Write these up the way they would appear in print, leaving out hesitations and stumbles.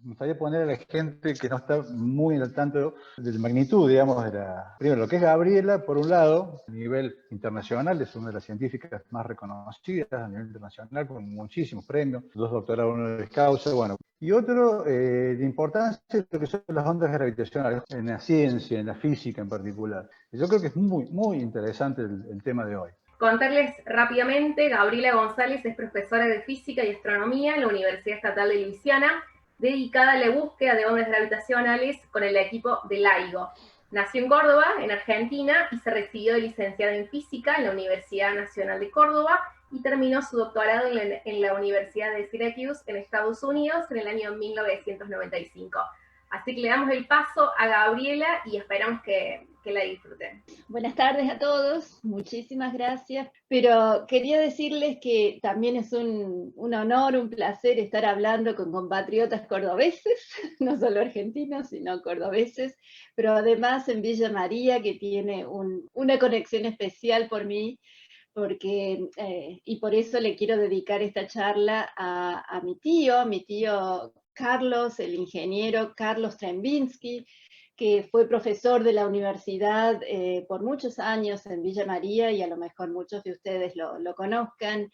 Me gustaría poner a la gente que no está muy al tanto de la magnitud, digamos, primero, lo que es Gabriela, por un lado, a nivel internacional, es una de las científicas más reconocidas a nivel internacional, con muchísimos premios, 2 doctorados honoris causa, bueno. Y otro, de importancia, lo que son las ondas gravitacionales, en la ciencia, en la física en particular. Yo creo que es muy interesante el tema de hoy. Contarles rápidamente, Gabriela González es profesora de Física y Astronomía en la Universidad Estatal de Luisiana, dedicada a la búsqueda de ondas gravitacionales con el equipo de LIGO. Nació en Córdoba, en Argentina, y se recibió de licenciada en Física en la Universidad Nacional de Córdoba y terminó su doctorado en la Universidad de Syracuse, en Estados Unidos, en el año 1995. Así que le damos el paso a Gabriela y esperamos que la disfruten. Buenas tardes a todos, muchísimas gracias. Pero quería decirles que también es un honor, un placer estar hablando con compatriotas cordobeses, no solo argentinos, sino cordobeses, pero además en Villa María, que tiene una conexión especial por mí, porque, y por eso le quiero dedicar esta charla a mi tío Carlos, el ingeniero Carlos Trembinski, que fue profesor de la universidad por muchos años en Villa María, y a lo mejor muchos de ustedes lo conozcan.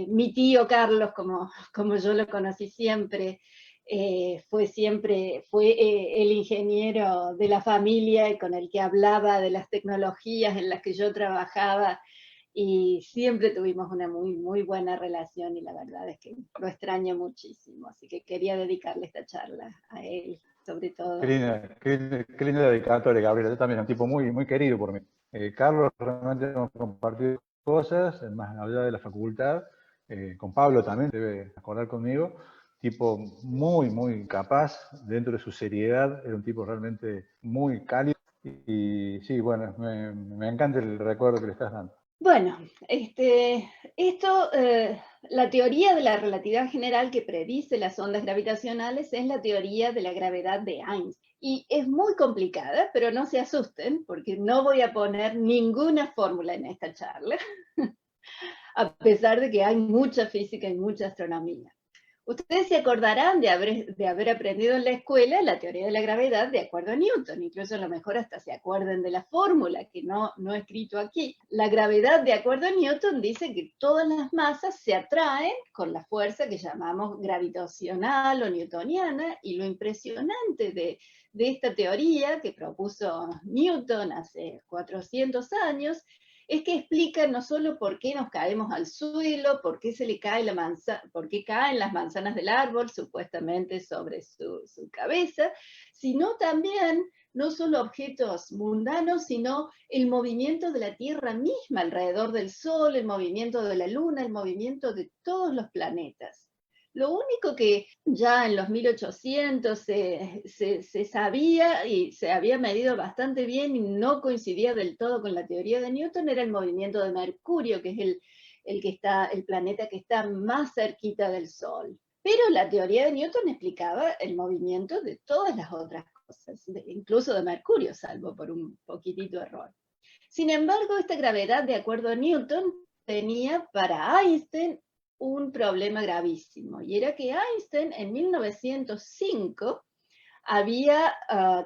Mi tío Carlos, como yo lo conocí siempre, fue el ingeniero de la familia y con el que hablaba de las tecnologías en las que yo trabajaba, y siempre tuvimos una muy buena relación, y la verdad es que lo extraño muchísimo, así que quería dedicarle esta charla a él, sobre todo. Qué linda dedicatoria, Gabriela. Yo también, un tipo muy querido por mí. Carlos, realmente hemos compartido cosas, más allá de la facultad. Con Pablo también, debe acordar conmigo. Tipo muy capaz, dentro de su seriedad, era un tipo realmente muy cálido. Y sí, bueno, me encanta el recuerdo que le estás dando. Bueno, la teoría de la relatividad general que predice las ondas gravitacionales es la teoría de la gravedad de Einstein. Y es muy complicada, pero no se asusten, porque no voy a poner ninguna fórmula en esta charla, a pesar de que hay mucha física y mucha astronomía. Ustedes se acordarán de haber aprendido en la escuela la teoría de la gravedad de acuerdo a Newton, incluso a lo mejor hasta se acuerden de la fórmula, que no he escrito aquí. La gravedad de acuerdo a Newton dice que todas las masas se atraen con la fuerza que llamamos gravitacional o newtoniana, y lo impresionante de esta teoría que propuso Newton hace 400 años es que explica no solo por qué nos caemos al suelo, por qué por qué caen las manzanas del árbol supuestamente sobre su cabeza, sino también no solo objetos mundanos, sino el movimiento de la Tierra misma alrededor del Sol, el movimiento de la Luna, el movimiento de todos los planetas. Lo único que ya en los 1800 se sabía y se había medido bastante bien y no coincidía del todo con la teoría de Newton era el movimiento de Mercurio, que es el planeta que está más cerquita del Sol. Pero la teoría de Newton explicaba el movimiento de todas las otras cosas, incluso de Mercurio, salvo por un poquitito error. Sin embargo, esta gravedad, de acuerdo a Newton, tenía para Einstein un problema gravísimo, y era que Einstein en 1905 había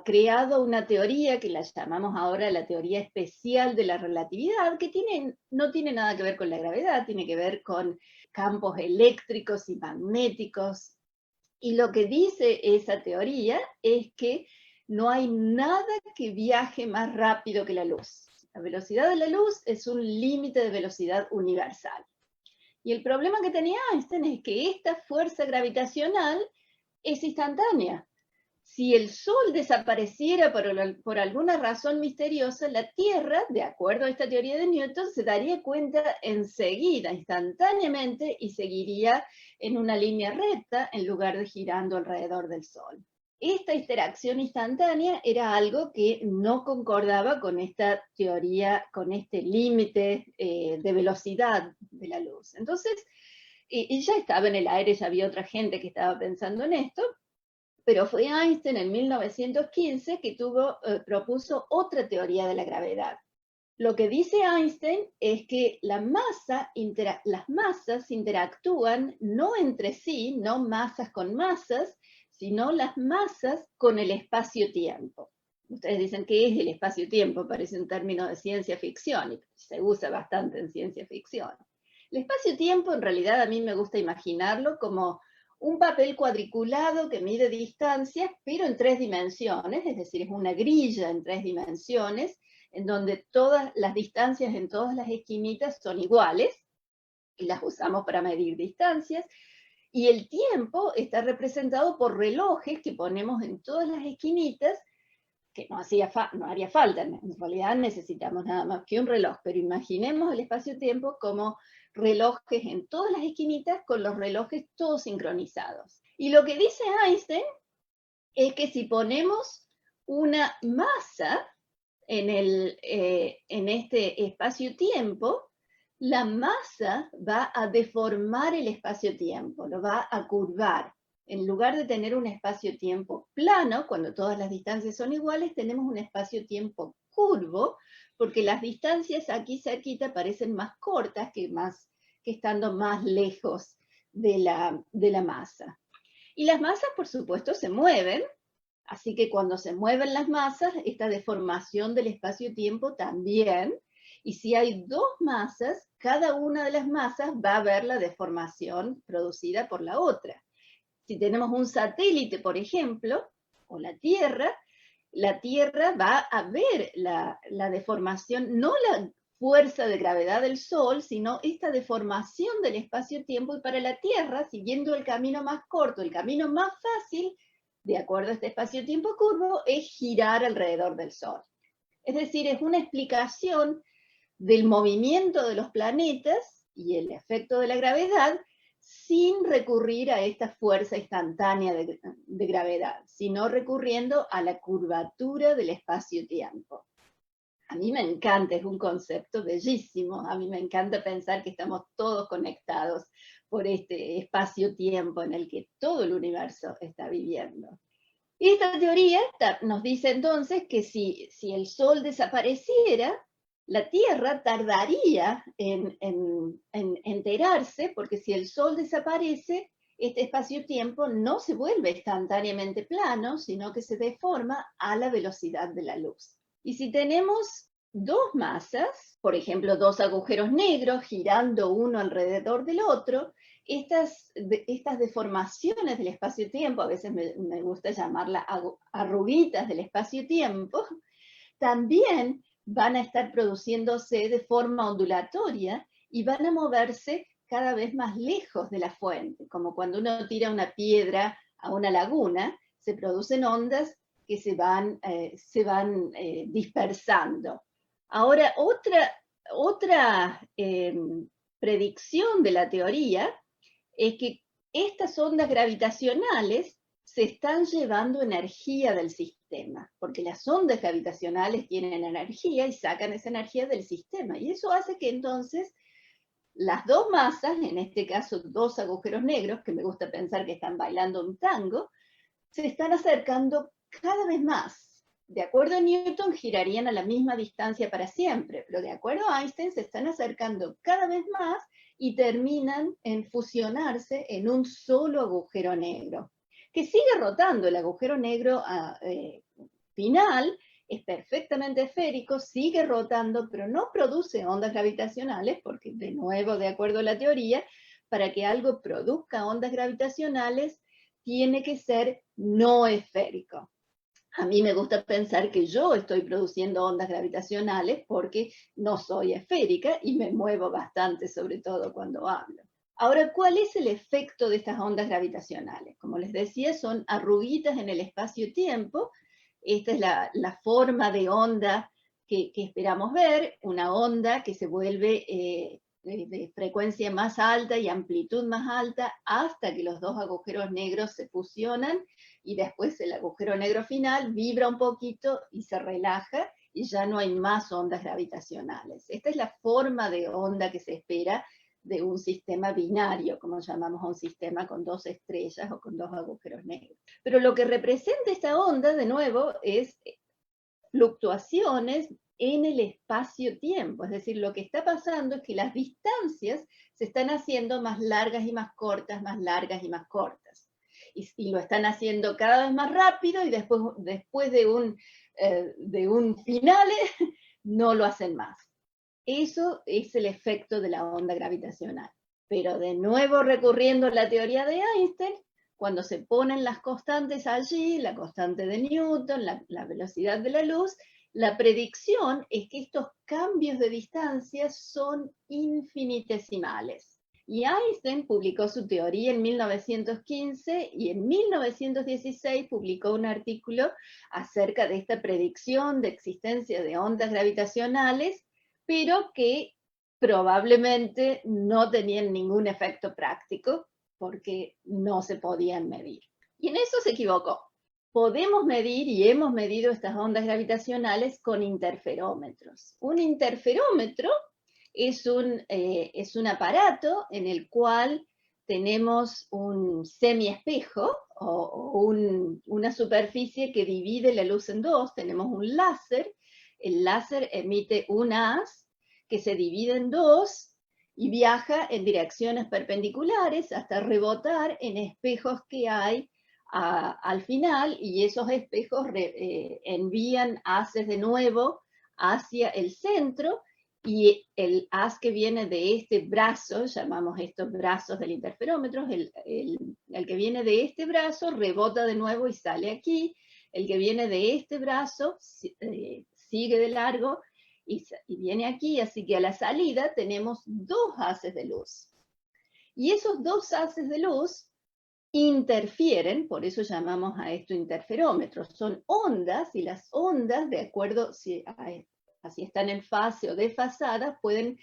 creado una teoría que la llamamos ahora la teoría especial de la relatividad, que no tiene nada que ver con la gravedad, tiene que ver con campos eléctricos y magnéticos. Y lo que dice esa teoría es que no hay nada que viaje más rápido que la luz. La velocidad de la luz es un límite de velocidad universal. Y el problema que tenía Einstein es que esta fuerza gravitacional es instantánea. Si el Sol desapareciera por alguna razón misteriosa, la Tierra, de acuerdo a esta teoría de Newton, se daría cuenta enseguida, instantáneamente, y seguiría en una línea recta en lugar de girando alrededor del Sol. Esta interacción instantánea era algo que no concordaba con esta teoría, con este límite de velocidad de la luz. Entonces, y ya estaba en el aire, ya había otra gente que estaba pensando en esto, pero fue Einstein en 1915 que propuso otra teoría de la gravedad. Lo que dice Einstein es que las masas interactúan no entre sí, no masas con masas, sino las masas con el espacio-tiempo. Ustedes dicen, ¿qué es el espacio-tiempo? Parece un término de ciencia ficción y se usa bastante en ciencia ficción. El espacio-tiempo, en realidad, a mí me gusta imaginarlo como un papel cuadriculado que mide distancias, pero en 3 dimensiones, es decir, es una grilla en 3 dimensiones, en donde todas las distancias en todas las esquinitas son iguales, y las usamos para medir distancias, y el tiempo está representado por relojes que ponemos en todas las esquinitas, que no haría falta, en realidad necesitamos nada más que un reloj, pero imaginemos el espacio-tiempo como relojes en todas las esquinitas con los relojes todos sincronizados. Y lo que dice Einstein es que si ponemos una masa en este espacio-tiempo, la masa va a deformar el espacio-tiempo, lo va a curvar. En lugar de tener un espacio-tiempo plano, cuando todas las distancias son iguales, tenemos un espacio-tiempo curvo, porque las distancias aquí cerquita parecen más cortas que estando más lejos de la masa. Y las masas, por supuesto, se mueven, así que cuando se mueven las masas, esta deformación del espacio-tiempo también, y si hay 2 masas, cada una de las masas va a ver la deformación producida por la otra. Si tenemos un satélite, por ejemplo, o la Tierra va a ver la deformación, no la fuerza de gravedad del Sol, sino esta deformación del espacio-tiempo, y para la Tierra, siguiendo el camino más corto, el camino más fácil, de acuerdo a este espacio-tiempo curvo, es girar alrededor del Sol. Es decir, es una explicación del movimiento de los planetas y el efecto de la gravedad, sin recurrir a esta fuerza instantánea de gravedad, sino recurriendo a la curvatura del espacio-tiempo. A mí me encanta, es un concepto bellísimo, a mí me encanta pensar que estamos todos conectados por este espacio-tiempo en el que todo el universo está viviendo. Y esta teoría nos dice entonces que si el Sol desapareciera, la Tierra tardaría en enterarse, porque si el Sol desaparece, este espacio-tiempo no se vuelve instantáneamente plano, sino que se deforma a la velocidad de la luz. Y si tenemos 2 masas, por ejemplo, 2 agujeros negros girando uno alrededor del otro, estas deformaciones del espacio-tiempo, a veces me gusta llamarlas arruguitas del espacio-tiempo, también van a estar produciéndose de forma ondulatoria y van a moverse cada vez más lejos de la fuente, como cuando uno tira una piedra a una laguna, se producen ondas que se van dispersando. Ahora, otra predicción de la teoría es que estas ondas gravitacionales se están llevando energía del sistema, porque las ondas gravitacionales tienen energía y sacan esa energía del sistema, y eso hace que entonces las 2 masas, en este caso 2 agujeros negros, que me gusta pensar que están bailando un tango, se están acercando cada vez más. De acuerdo a Newton, girarían a la misma distancia para siempre, pero de acuerdo a Einstein se están acercando cada vez más y terminan en fusionarse en un solo agujero negro, que sigue rotando. El agujero negro final es perfectamente esférico, sigue rotando, pero no produce ondas gravitacionales, porque de nuevo, de acuerdo a la teoría, para que algo produzca ondas gravitacionales, tiene que ser no esférico. A mí me gusta pensar que yo estoy produciendo ondas gravitacionales porque no soy esférica y me muevo bastante, sobre todo cuando hablo. Ahora, ¿cuál es el efecto de estas ondas gravitacionales? Como les decía, son arruguitas en el espacio-tiempo. Esta es la forma de onda que esperamos ver, una onda que se vuelve de frecuencia más alta y amplitud más alta hasta que los 2 agujeros negros se fusionan, y después el agujero negro final vibra un poquito y se relaja y ya no hay más ondas gravitacionales. Esta es la forma de onda que se espera de un sistema binario, como llamamos a un sistema con 2 estrellas o con 2 agujeros negros. Pero lo que representa esta onda, de nuevo, es fluctuaciones en el espacio-tiempo. Es decir, lo que está pasando es que las distancias se están haciendo más largas y más cortas, más largas y más cortas. y lo están haciendo cada vez más rápido y después de un final no lo hacen más. Eso es el efecto de la onda gravitacional. Pero de nuevo recurriendo a la teoría de Einstein, cuando se ponen las constantes allí, la constante de Newton, la velocidad de la luz, la predicción es que estos cambios de distancia son infinitesimales. Y Einstein publicó su teoría en 1915 y en 1916 publicó un artículo acerca de esta predicción de existencia de ondas gravitacionales, pero que probablemente no tenían ningún efecto práctico porque no se podían medir. Y en eso se equivocó. Podemos medir y hemos medido estas ondas gravitacionales con interferómetros. Un interferómetro es un aparato en el cual tenemos un semiespejo o una superficie que divide la luz en dos. Tenemos un láser. El láser emite un haz que se divide en dos y viaja en direcciones perpendiculares hasta rebotar en espejos que hay al final, y esos espejos envían haces de nuevo hacia el centro, y el haz que viene de este brazo, llamamos estos brazos del interferómetro, el que viene de este brazo rebota de nuevo y sale aquí, el que viene de este brazo sigue de largo y viene aquí, así que a la salida tenemos dos haces de luz. Y esos dos haces de luz interfieren, por eso llamamos a esto interferómetros. Son ondas, y las ondas, de acuerdo si están en fase o desfasadas, pueden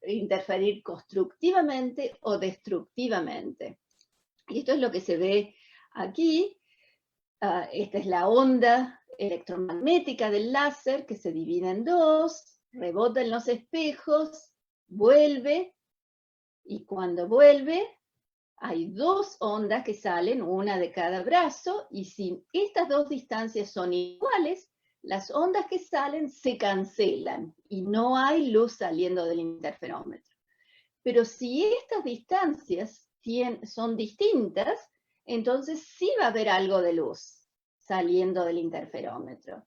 interferir constructivamente o destructivamente. Y esto es lo que se ve aquí. Esta es la onda electromagnética del láser que se divide en dos, rebota en los espejos, vuelve, y cuando vuelve hay dos ondas que salen, una de cada brazo, y si estas dos distancias son iguales, las ondas que salen se cancelan y no hay luz saliendo del interferómetro. Pero si estas distancias son distintas, entonces sí va a haber algo de luz saliendo del interferómetro.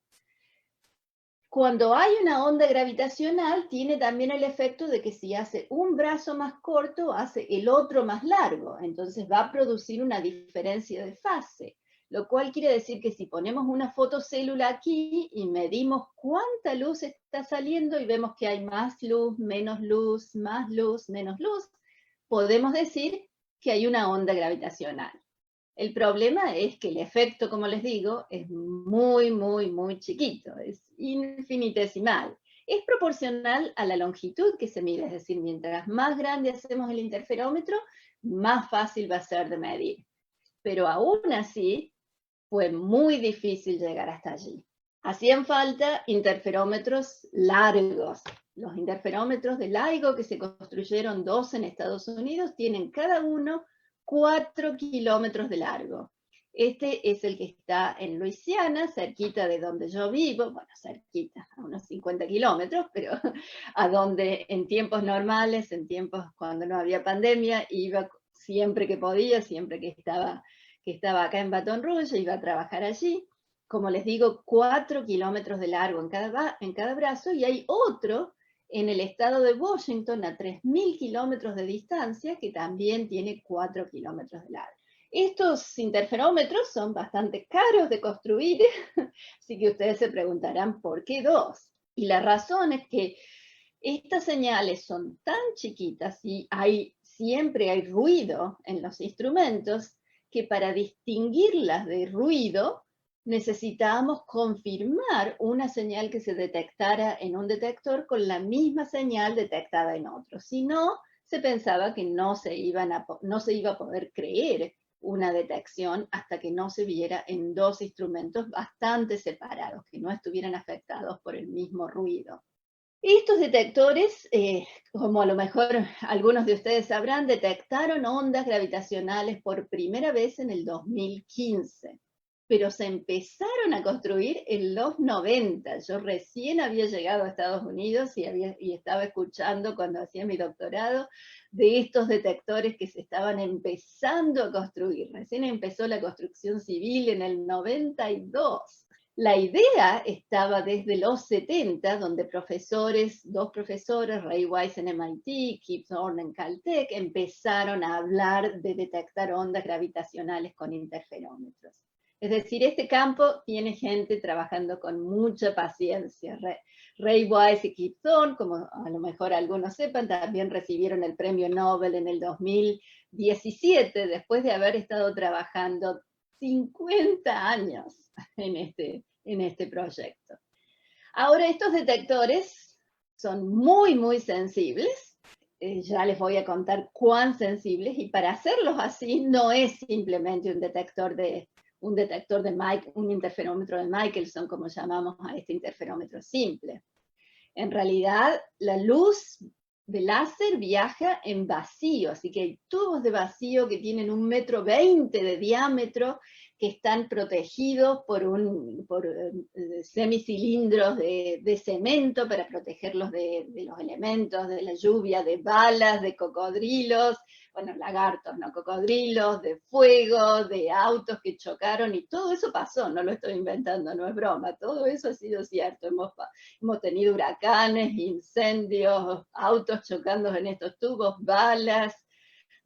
Cuando hay una onda gravitacional, tiene también el efecto de que si hace un brazo más corto, hace el otro más largo. Entonces va a producir una diferencia de fase, lo cual quiere decir que si ponemos una fotocélula aquí y medimos cuánta luz está saliendo y vemos que hay más luz, menos luz, más luz, menos luz, podemos decir que hay una onda gravitacional. El problema es que el efecto, como les digo, es muy, muy, muy chiquito, es infinitesimal. Es proporcional a la longitud que se mide, es decir, mientras más grande hacemos el interferómetro, más fácil va a ser de medir. Pero aún así, fue muy difícil llegar hasta allí. Hacían falta interferómetros largos. Los interferómetros de LIGO, que se construyeron 2 en Estados Unidos, tienen cada uno 4 kilómetros de largo. Este es el que está en Luisiana, cerquita de donde yo vivo, bueno, cerquita, a unos 50 kilómetros, pero a donde en tiempos normales, en tiempos cuando no había pandemia, iba siempre que podía, siempre que estaba acá en Baton Rouge, iba a trabajar allí. Como les digo, 4 kilómetros de largo en cada brazo, y hay otro en el estado de Washington a 3.000 kilómetros de distancia que también tiene 4 kilómetros de largo. Estos interferómetros son bastante caros de construir, así que ustedes se preguntarán ¿por qué 2? Y la razón es que estas señales son tan chiquitas y siempre hay ruido en los instrumentos, que para distinguirlas de ruido necesitábamos confirmar una señal que se detectara en un detector con la misma señal detectada en otro. Si no, se pensaba que no se iba a poder creer una detección hasta que no se viera en 2 instrumentos bastante separados, que no estuvieran afectados por el mismo ruido. Estos detectores, como a lo mejor algunos de ustedes sabrán, detectaron ondas gravitacionales por primera vez en el 2015. pero se empezaron a construir en los 90. Yo recién había llegado a Estados Unidos y estaba escuchando cuando hacía mi doctorado de estos detectores que se estaban empezando a construir. Recién empezó la construcción civil en el 92. La idea estaba desde los 70, donde dos profesores, Ray Weiss en MIT, Kip Thorne en Caltech, empezaron a hablar de detectar ondas gravitacionales con interferómetros. Es decir, este campo tiene gente trabajando con mucha paciencia. Ray Weiss y Kip Thorne, como a lo mejor algunos sepan, también recibieron el premio Nobel en el 2017, después de haber estado trabajando 50 años en este proyecto. Ahora, estos detectores son muy, muy sensibles. Ya les voy a contar cuán sensibles, y para hacerlos así no es simplemente un interferómetro de Michelson, como llamamos a este interferómetro simple. En realidad, la luz de láser viaja en vacío, así que hay tubos de vacío que tienen 1,20 m de diámetro, que están protegidos por semicilindros de cemento para protegerlos de los elementos, de la lluvia, de balas, de cocodrilos, bueno, lagartos, no cocodrilos, de fuego, de autos que chocaron, y todo eso pasó, no lo estoy inventando, no es broma, todo eso ha sido cierto. Hemos tenido huracanes, incendios, autos chocando en estos tubos, balas,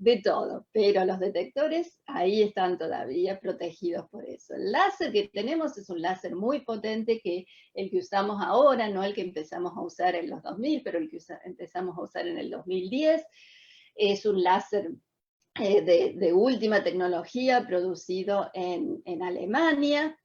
de todo, pero los detectores ahí están todavía protegidos por eso. El láser que tenemos es un láser muy potente, que el que usamos ahora, no el que empezamos a usar en los 2000, pero el que empezamos a usar en el 2010, es un láser de última tecnología, producido en Alemania.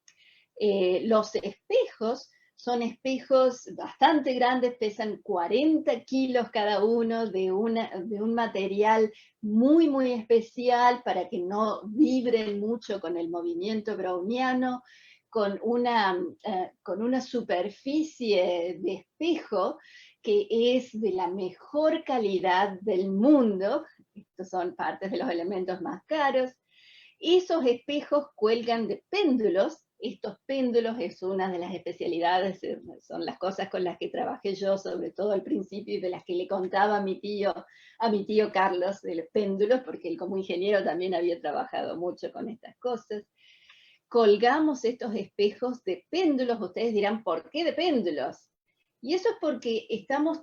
Los espejos son espejos bastante grandes, pesan 40 kilos cada uno, de un material muy, muy especial para que no vibren mucho con el movimiento browniano, con una superficie de espejo que es de la mejor calidad del mundo. Estos son partes de los elementos más caros. Esos espejos cuelgan de péndulos. Estos péndulos es una de las especialidades, son las cosas con las que trabajé yo, sobre todo al principio, y de las que le contaba a mi tío Carlos de los péndulos, porque él como ingeniero también había trabajado mucho con estas cosas. Colgamos estos espejos de péndulos. Ustedes dirán, ¿por qué de péndulos? Y eso es porque estamos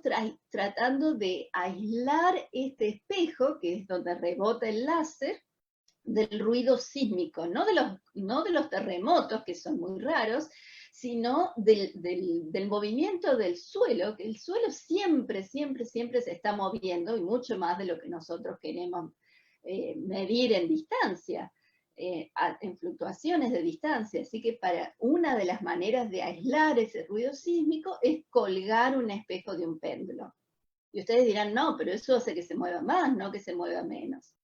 tratando de aislar este espejo, que es donde rebota el láser, del ruido sísmico, no de los terremotos, que son muy raros, sino del movimiento del suelo, que el suelo siempre, siempre, siempre se está moviendo, y mucho más de lo que nosotros queremos medir en distancia, en fluctuaciones de distancia. Así que una de las maneras de aislar ese ruido sísmico es colgar un espejo de un péndulo. Y ustedes dirán, no, pero eso hace que se mueva más, no que se mueva menos.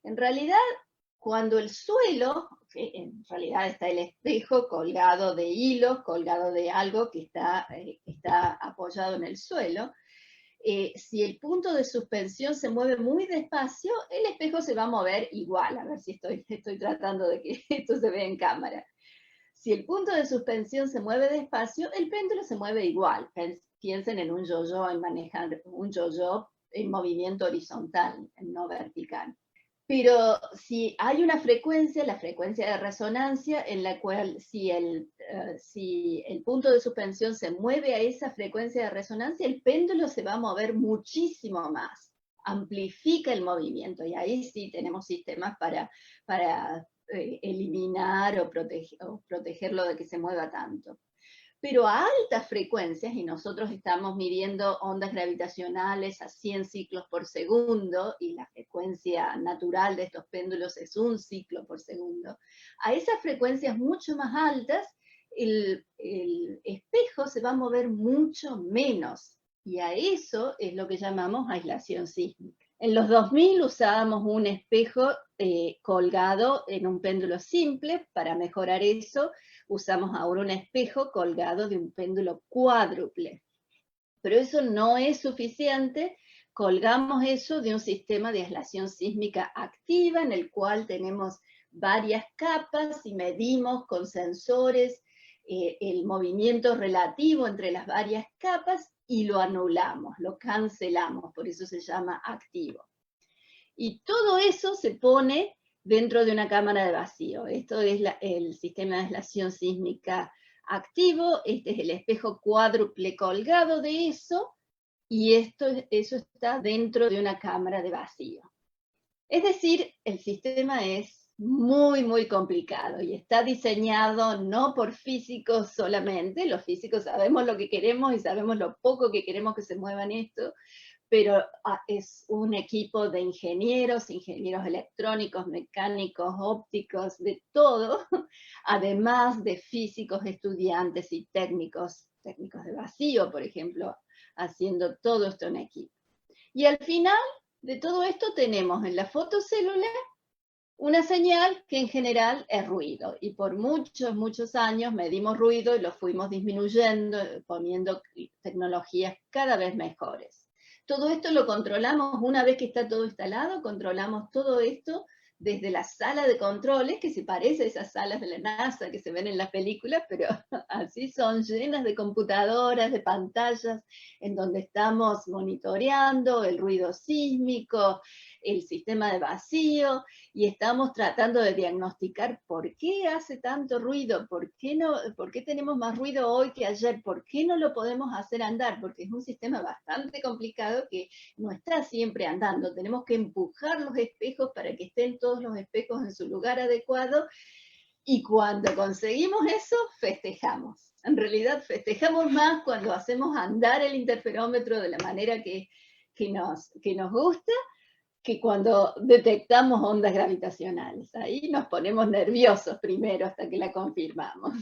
En realidad, cuando el suelo, en realidad está el espejo colgado de hilos, colgado de algo que está apoyado en el suelo, si el punto de suspensión se mueve muy despacio, el espejo se va a mover igual. A ver si estoy tratando de que esto se vea en cámara. Si el punto de suspensión se mueve despacio, el péndulo se mueve igual. Piensen en un yo-yo, en manejar un yo-yo en movimiento horizontal, no vertical. Pero si hay una frecuencia, la frecuencia de resonancia, en la cual si el punto de suspensión se mueve a esa frecuencia de resonancia, el péndulo se va a mover muchísimo más, amplifica el movimiento, y ahí sí tenemos sistemas para eliminar o protegerlo de que se mueva tanto. Pero a altas frecuencias, y nosotros estamos midiendo ondas gravitacionales a 100 ciclos por segundo, y la frecuencia natural de estos péndulos es 1 ciclo por segundo, a esas frecuencias mucho más altas, el espejo se va a mover mucho menos, y a eso es lo que llamamos aislación sísmica. En los 2000 usábamos un espejo colgado en un péndulo simple. Para mejorar eso, usamos ahora un espejo colgado de un péndulo cuádruple. Pero eso no es suficiente. Colgamos eso de un sistema de aislación sísmica activa, en el cual tenemos varias capas y medimos con sensores el movimiento relativo entre las varias capas y lo anulamos, lo cancelamos, por eso se llama activo. Y todo eso se pone dentro de una cámara de vacío. Esto es el sistema de aislación sísmica activo, este es el espejo cuádruple colgado de eso, y eso está dentro de una cámara de vacío. Es decir, el sistema es muy, muy complicado y está diseñado no por físicos solamente, los físicos sabemos lo que queremos y sabemos lo poco que queremos que se muevan esto, pero es un equipo de ingenieros electrónicos, mecánicos, ópticos, de todo, además de físicos, estudiantes y técnicos de vacío, por ejemplo, haciendo todo esto en equipo. Y al final de todo esto tenemos en la fotocélula una señal que en general es ruido, y por muchos, muchos años medimos ruido y lo fuimos disminuyendo, poniendo tecnologías cada vez mejores. Todo esto lo controlamos una vez que está todo instalado, controlamos todo esto desde la sala de controles, que se parece a esas salas de la NASA que se ven en las películas, pero así son, llenas de computadoras, de pantallas, en donde estamos monitoreando el ruido sísmico, el sistema de vacío, y estamos tratando de diagnosticar por qué hace tanto ruido, por qué tenemos más ruido hoy que ayer, por qué no lo podemos hacer andar, porque es un sistema bastante complicado que no está siempre andando, tenemos que empujar los espejos para que estén todos los espejos en su lugar adecuado, y cuando conseguimos eso, festejamos. En realidad festejamos más cuando hacemos andar el interferómetro de la manera que nos gusta, que cuando detectamos ondas gravitacionales. Ahí nos ponemos nerviosos primero hasta que la confirmamos.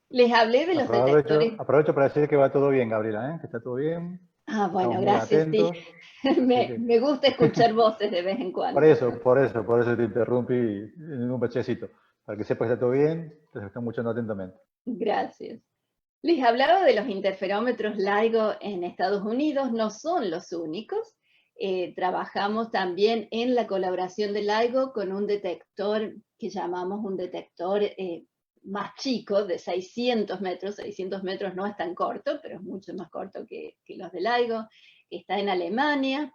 Les hablé de los detectores. Aprovecho para decir que va todo bien, Gabriela, que está todo bien. Ah, bueno, gracias, sí. Me gusta escuchar voces de vez en cuando. Por eso te interrumpí en un bachecito, para que sepas que está todo bien, te están escuchando atentamente. Gracias. Les hablaba de los interferómetros LIGO en Estados Unidos, no son los únicos. Trabajamos también en la colaboración de LIGO con un detector que llamamos un detector más chico, de 600 metros. 600 metros no es tan corto, pero es mucho más corto que los de LIGO, que está en Alemania,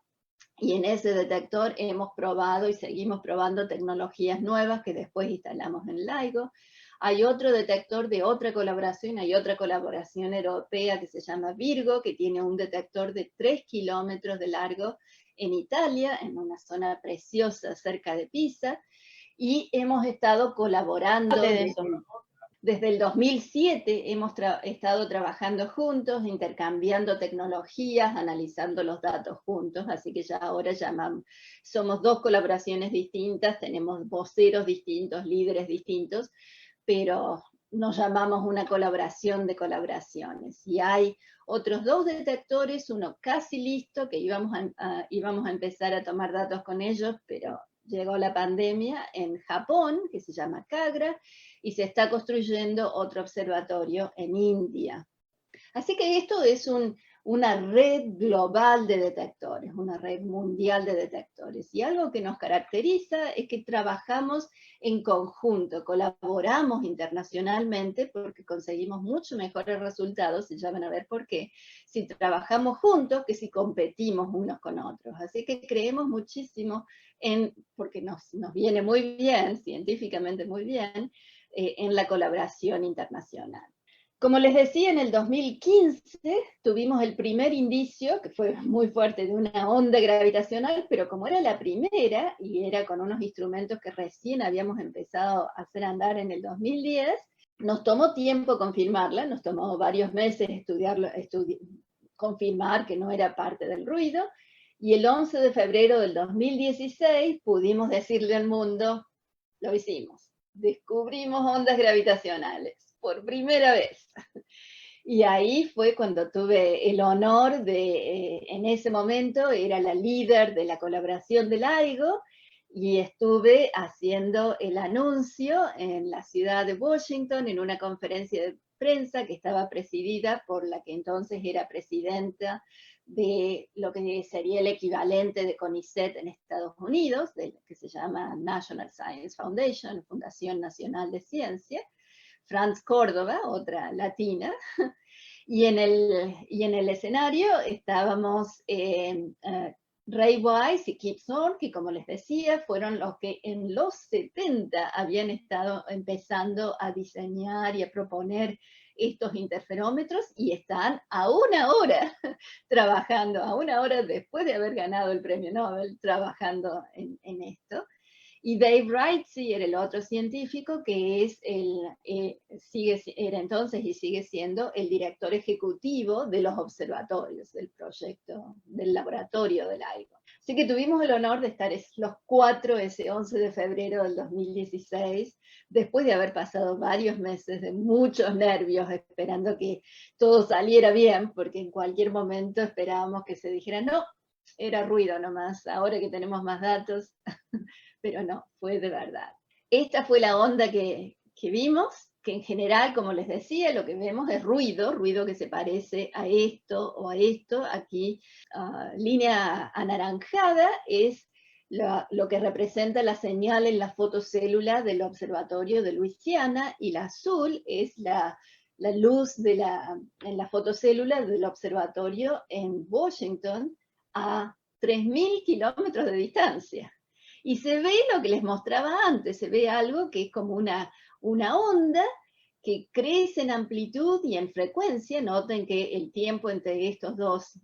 y en ese detector hemos probado y seguimos probando tecnologías nuevas que después instalamos en LIGO. Hay otro detector de otra colaboración, hay otra colaboración europea que se llama Virgo, que tiene un detector de 3 kilómetros de largo en Italia, en una zona preciosa cerca de Pisa, y hemos estado colaborando desde el 2007, hemos estado trabajando juntos, intercambiando tecnologías, analizando los datos juntos, así que ya ahora somos dos colaboraciones distintas, tenemos voceros distintos, líderes distintos, pero nos llamamos una colaboración de colaboraciones. Y hay otros dos detectores, uno casi listo, que íbamos a empezar a tomar datos con ellos, pero llegó la pandemia en Japón, que se llama CAGRA, y se está construyendo otro observatorio en India. Así que esto es una red global de detectores, una red mundial de detectores. Y algo que nos caracteriza es que trabajamos en conjunto, colaboramos internacionalmente porque conseguimos mucho mejores resultados, y ya van a ver por qué, si trabajamos juntos que si competimos unos con otros. Así que creemos muchísimo porque nos viene muy bien, científicamente muy bien, en la colaboración internacional. Como les decía, en el 2015 tuvimos el primer indicio, que fue muy fuerte, de una onda gravitacional, pero como era la primera, y era con unos instrumentos que recién habíamos empezado a hacer andar en el 2010, nos tomó tiempo confirmarla, nos tomó varios meses confirmar que no era parte del ruido, y el 11 de febrero del 2016 pudimos decirle al mundo, lo hicimos, descubrimos ondas gravitacionales. Por primera vez. Y ahí fue cuando tuve el honor en ese momento era la líder de la colaboración de LIGO, y estuve haciendo el anuncio en la ciudad de Washington, en una conferencia de prensa que estaba presidida por la que entonces era presidenta de lo que sería el equivalente de CONICET en Estados Unidos, que se llama National Science Foundation, Fundación Nacional de Ciencia, Franz Córdoba, otra latina, y en el escenario estábamos Ray Wise y Kip Thorne, que como les decía, fueron los que en los 70 habían estado empezando a diseñar y a proponer estos interferómetros, y están a una hora trabajando, a una hora después de haber ganado el premio Nobel, trabajando en esto. Y Dave Wright era el otro científico que era entonces y sigue siendo el director ejecutivo de los observatorios del proyecto, del laboratorio del LIGO. Así que tuvimos el honor de estar los 4 ese 11 de febrero del 2016, después de haber pasado varios meses de muchos nervios, esperando que todo saliera bien, porque en cualquier momento esperábamos que se dijera, no, era ruido nomás, ahora que tenemos más datos, pero no, fue de verdad. Esta fue la onda que vimos, que en general, como les decía, lo que vemos es ruido que se parece a esto o a esto. Aquí, línea anaranjada es lo que representa la señal en la fotocélula del observatorio de Luisiana, y la azul es la luz en la fotocélula del observatorio en Washington, a 3.000 kilómetros de distancia. Y se ve lo que les mostraba antes, se ve algo que es como una onda que crece en amplitud y en frecuencia. Noten que el tiempo entre estos dos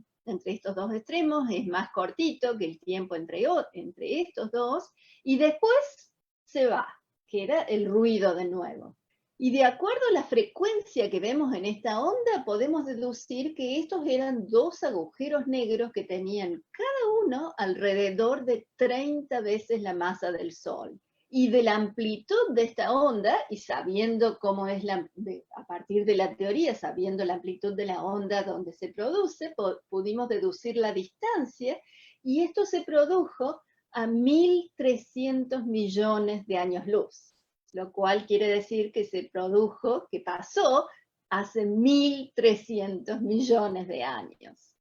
extremos es más cortito que el tiempo entre estos dos, y después se va, que era el ruido de nuevo. Y de acuerdo a la frecuencia que vemos en esta onda, podemos deducir que estos eran 2 agujeros negros que tenían cada uno alrededor de 30 veces la masa del Sol. Y de la amplitud de esta onda, y sabiendo cómo es a partir de la teoría, sabiendo la amplitud de la onda donde se produce, pudimos deducir la distancia, y esto se produjo a 1.300 millones de años luz. Lo cual quiere decir que que pasó hace 1.300 millones de años.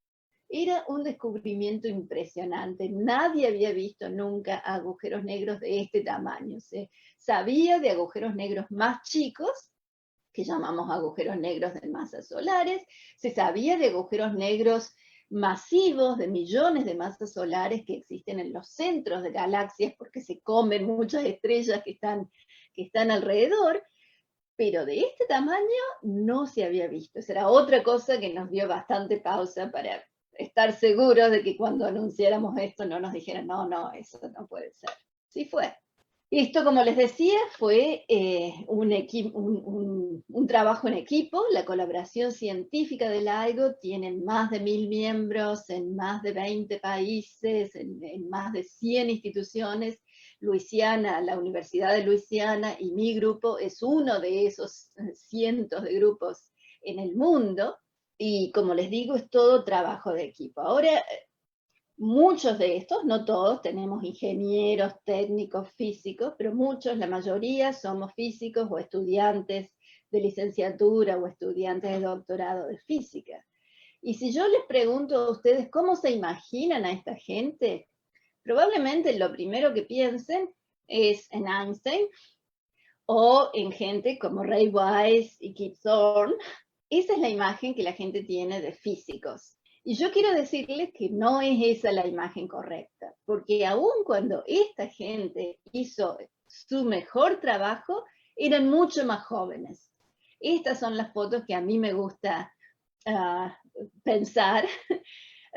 Era un descubrimiento impresionante. Nadie había visto nunca agujeros negros de este tamaño. Se sabía de agujeros negros más chicos, que llamamos agujeros negros de masas solares. Se sabía de agujeros negros masivos de millones de masas solares que existen en los centros de galaxias, porque se comen muchas estrellas que están alrededor, pero de este tamaño no se había visto. Esa era otra cosa que nos dio bastante pausa para estar seguros de que cuando anunciáramos esto no nos dijeran, no, eso no puede ser. Sí fue. Esto, como les decía, fue un trabajo en equipo. La colaboración científica del LIGO tiene más de 1.000 miembros en más de 20 países, en más de 100 instituciones. Luisiana, la Universidad de Luisiana y mi grupo es uno de esos cientos de grupos en el mundo, y como les digo, es todo trabajo de equipo. Ahora, muchos de estos, no todos, tenemos ingenieros, técnicos, físicos, pero muchos, la mayoría, somos físicos o estudiantes de licenciatura o estudiantes de doctorado de física. Y si yo les pregunto a ustedes cómo se imaginan a esta gente, probablemente lo primero que piensen es en Einstein o en gente como Ray Wise y Kip Thorne. Esa es la imagen que la gente tiene de físicos. Y yo quiero decirles que no es esa la imagen correcta, porque aun cuando esta gente hizo su mejor trabajo, eran mucho más jóvenes. Estas son las fotos que a mí me gusta pensar,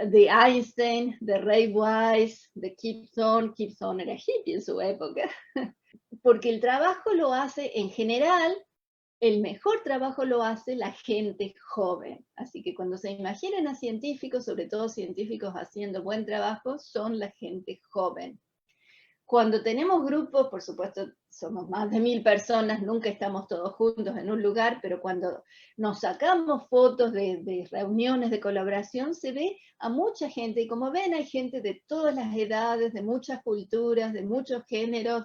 de Einstein, de Ray Wise, de Kip Thorne. Kip Thorne era hippie en su época, porque el trabajo lo hace, en general, el mejor trabajo lo hace la gente joven. Así que cuando se imaginen a científicos, sobre todo científicos haciendo buen trabajo, son la gente joven. Cuando tenemos grupos, por supuesto, somos más de 1.000 personas, nunca estamos todos juntos en un lugar, pero cuando nos sacamos fotos de reuniones de colaboración, se ve a mucha gente, y como ven, hay gente de todas las edades, de muchas culturas, de muchos géneros,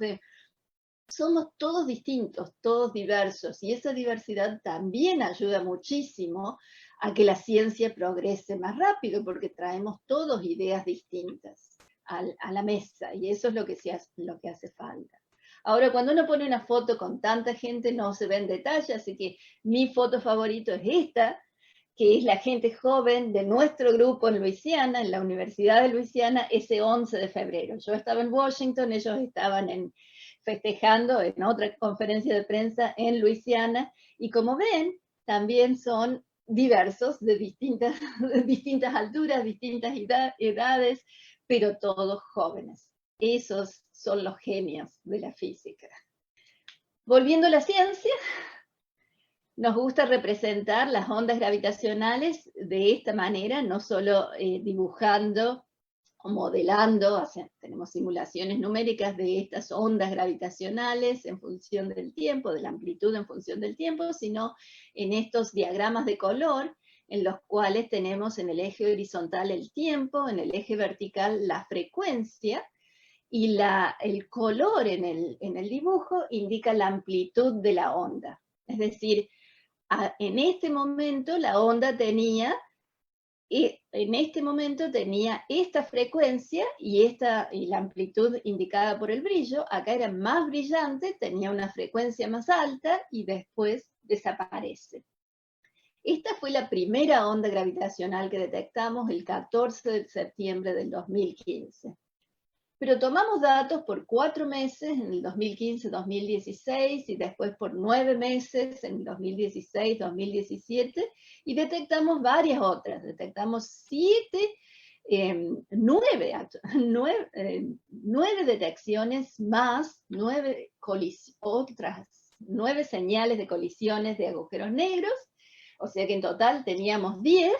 somos todos distintos, todos diversos, y esa diversidad también ayuda muchísimo a que la ciencia progrese más rápido, porque traemos todos ideas distintas a la mesa, y eso es lo que hace falta. Ahora, cuando uno pone una foto con tanta gente, no se ve en detalle, así que mi foto favorito es esta, que es la gente joven de nuestro grupo en Luisiana, en la Universidad de Luisiana, ese 11 de febrero. Yo estaba en Washington, ellos estaban festejando en otra conferencia de prensa en Luisiana, y como ven, también son diversos, de distintas alturas, distintas edades, pero todos jóvenes. Esos son los genios de la física. Volviendo a la ciencia, nos gusta representar las ondas gravitacionales de esta manera, no solo dibujando o modelando, tenemos simulaciones numéricas de estas ondas gravitacionales en función del tiempo, de la amplitud en función del tiempo, sino en estos diagramas de color, en los cuales tenemos en el eje horizontal el tiempo, en el eje vertical la frecuencia, y el color en el dibujo indica la amplitud de la onda. Es decir, en este momento la onda tenía esta frecuencia y la amplitud indicada por el brillo. Acá era más brillante, tenía una frecuencia más alta y después desaparece. Esta fue la primera onda gravitacional que detectamos el 14 de septiembre del 2015. Pero tomamos datos por 4 meses en el 2015-2016 y después por 9 meses en el 2016-2017 y detectamos varias otras. Detectamos 9 detecciones más, 9 señales de colisiones de agujeros negros, o sea que en total teníamos 10,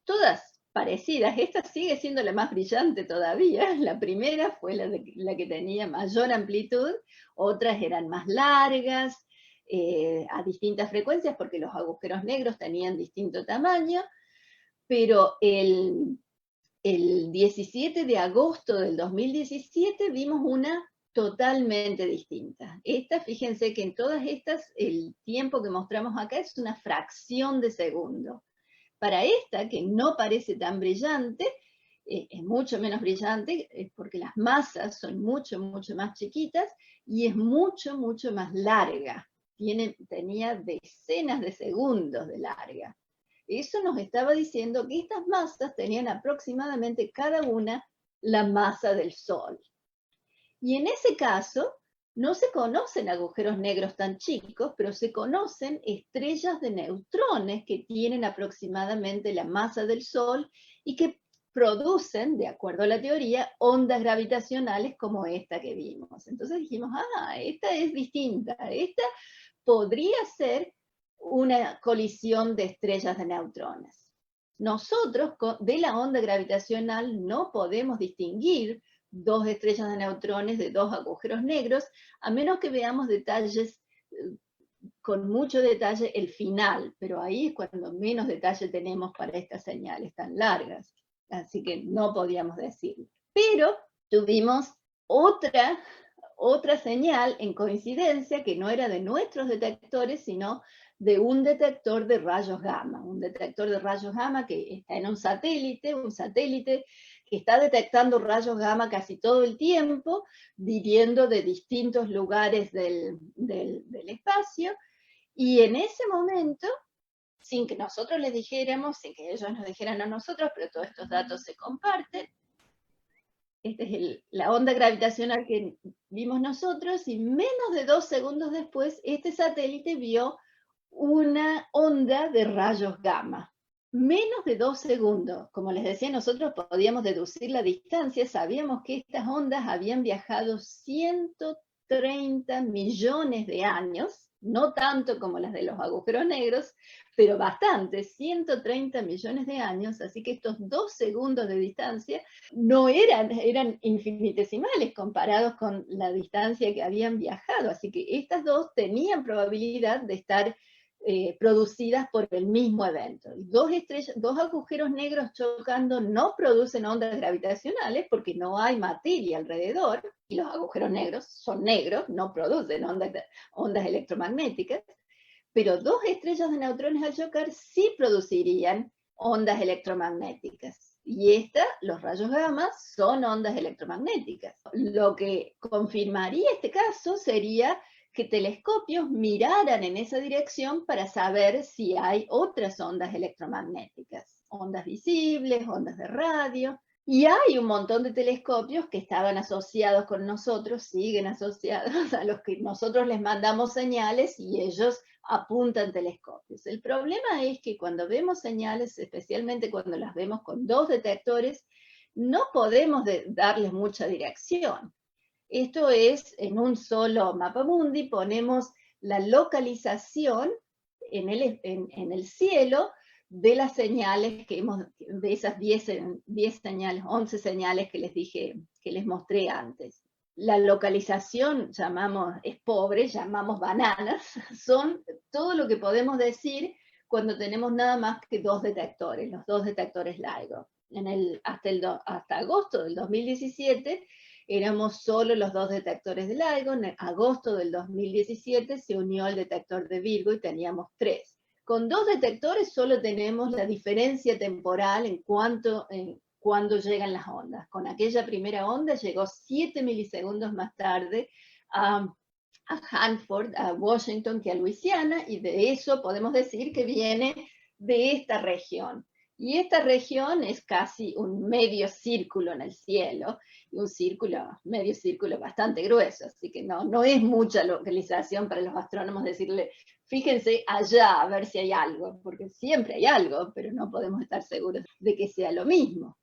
todas parecidas. Esta sigue siendo la más brillante todavía. La primera fue la que tenía mayor amplitud, otras eran más largas, a distintas frecuencias, porque los agujeros negros tenían distinto tamaño, pero el 17 de agosto del 2017 vimos una totalmente distinta. Fíjense que en todas estas, el tiempo que mostramos acá es una fracción de segundo. Para esta, que no parece tan brillante, es mucho menos brillante, porque las masas son mucho, mucho más chiquitas, y es mucho, mucho más larga. Tenía decenas de segundos de larga. Eso nos estaba diciendo que estas masas tenían aproximadamente cada una la masa del Sol. Y en ese caso, no se conocen agujeros negros tan chicos, pero se conocen estrellas de neutrones que tienen aproximadamente la masa del Sol y que producen, de acuerdo a la teoría, ondas gravitacionales como esta que vimos. Entonces dijimos, esta es distinta, esta podría ser una colisión de estrellas de neutrones. Nosotros, de la onda gravitacional, no podemos distinguir 2 estrellas de neutrones de 2 agujeros negros, a menos que veamos detalles, con mucho detalle, el final, pero ahí es cuando menos detalle tenemos para estas señales tan largas, así que no podíamos decirlo. Pero tuvimos otra señal en coincidencia que no era de nuestros detectores, sino de un detector de rayos gamma, que está en un satélite que está detectando rayos gamma casi todo el tiempo, viniendo de distintos lugares del espacio, y en ese momento, sin que nosotros les dijéramos, sin que ellos nos dijeran a nosotros, pero todos estos datos se comparten, esta es la onda gravitacional que vimos nosotros, y menos de 2 segundos después, este satélite vio una onda de rayos gamma. Menos de 2 segundos. Como les decía, nosotros podíamos deducir la distancia, sabíamos que estas ondas habían viajado 130 millones de años, no tanto como las de los agujeros negros, pero bastante, 130 millones de años, así que estos 2 segundos de distancia no eran infinitesimales comparados con la distancia que habían viajado, así que estas dos tenían probabilidad de estar producidas por el mismo evento. Dos agujeros negros chocando no producen ondas gravitacionales porque no hay materia alrededor, y los agujeros negros son negros, no producen ondas electromagnéticas, pero dos estrellas de neutrones al chocar sí producirían ondas electromagnéticas. Y los rayos gamma, son ondas electromagnéticas. Lo que confirmaría este caso sería que telescopios miraran en esa dirección para saber si hay otras ondas electromagnéticas, ondas visibles, ondas de radio. Y hay un montón de telescopios que estaban asociados con nosotros, siguen asociados, a los que nosotros les mandamos señales y ellos apuntan telescopios. El problema es que cuando vemos señales, especialmente cuando las vemos con dos detectores, no podemos darles mucha dirección. Esto es, en un solo mapamundi ponemos la localización en el cielo de las señales de esas 10 señales, 11 señales que les dije, que les mostré antes. La localización es pobre, llamamos bananas, son todo lo que podemos decir cuando tenemos nada más que dos detectores, los dos detectores LIGO. Hasta agosto del 2017 éramos solo los dos detectores de LIGO. En agosto del 2017 se unió el detector de Virgo y teníamos 3. Con dos detectores solo tenemos la diferencia temporal en cuando llegan las ondas. Con aquella primera onda llegó 7 milisegundos más tarde a Hanford, a Washington, que a Luisiana, y de eso podemos decir que viene de esta región. Y esta región es casi un medio círculo en el cielo, y medio círculo bastante grueso, así que no es mucha localización para los astrónomos decirle, fíjense allá a ver si hay algo, porque siempre hay algo, pero no podemos estar seguros de que sea lo mismo.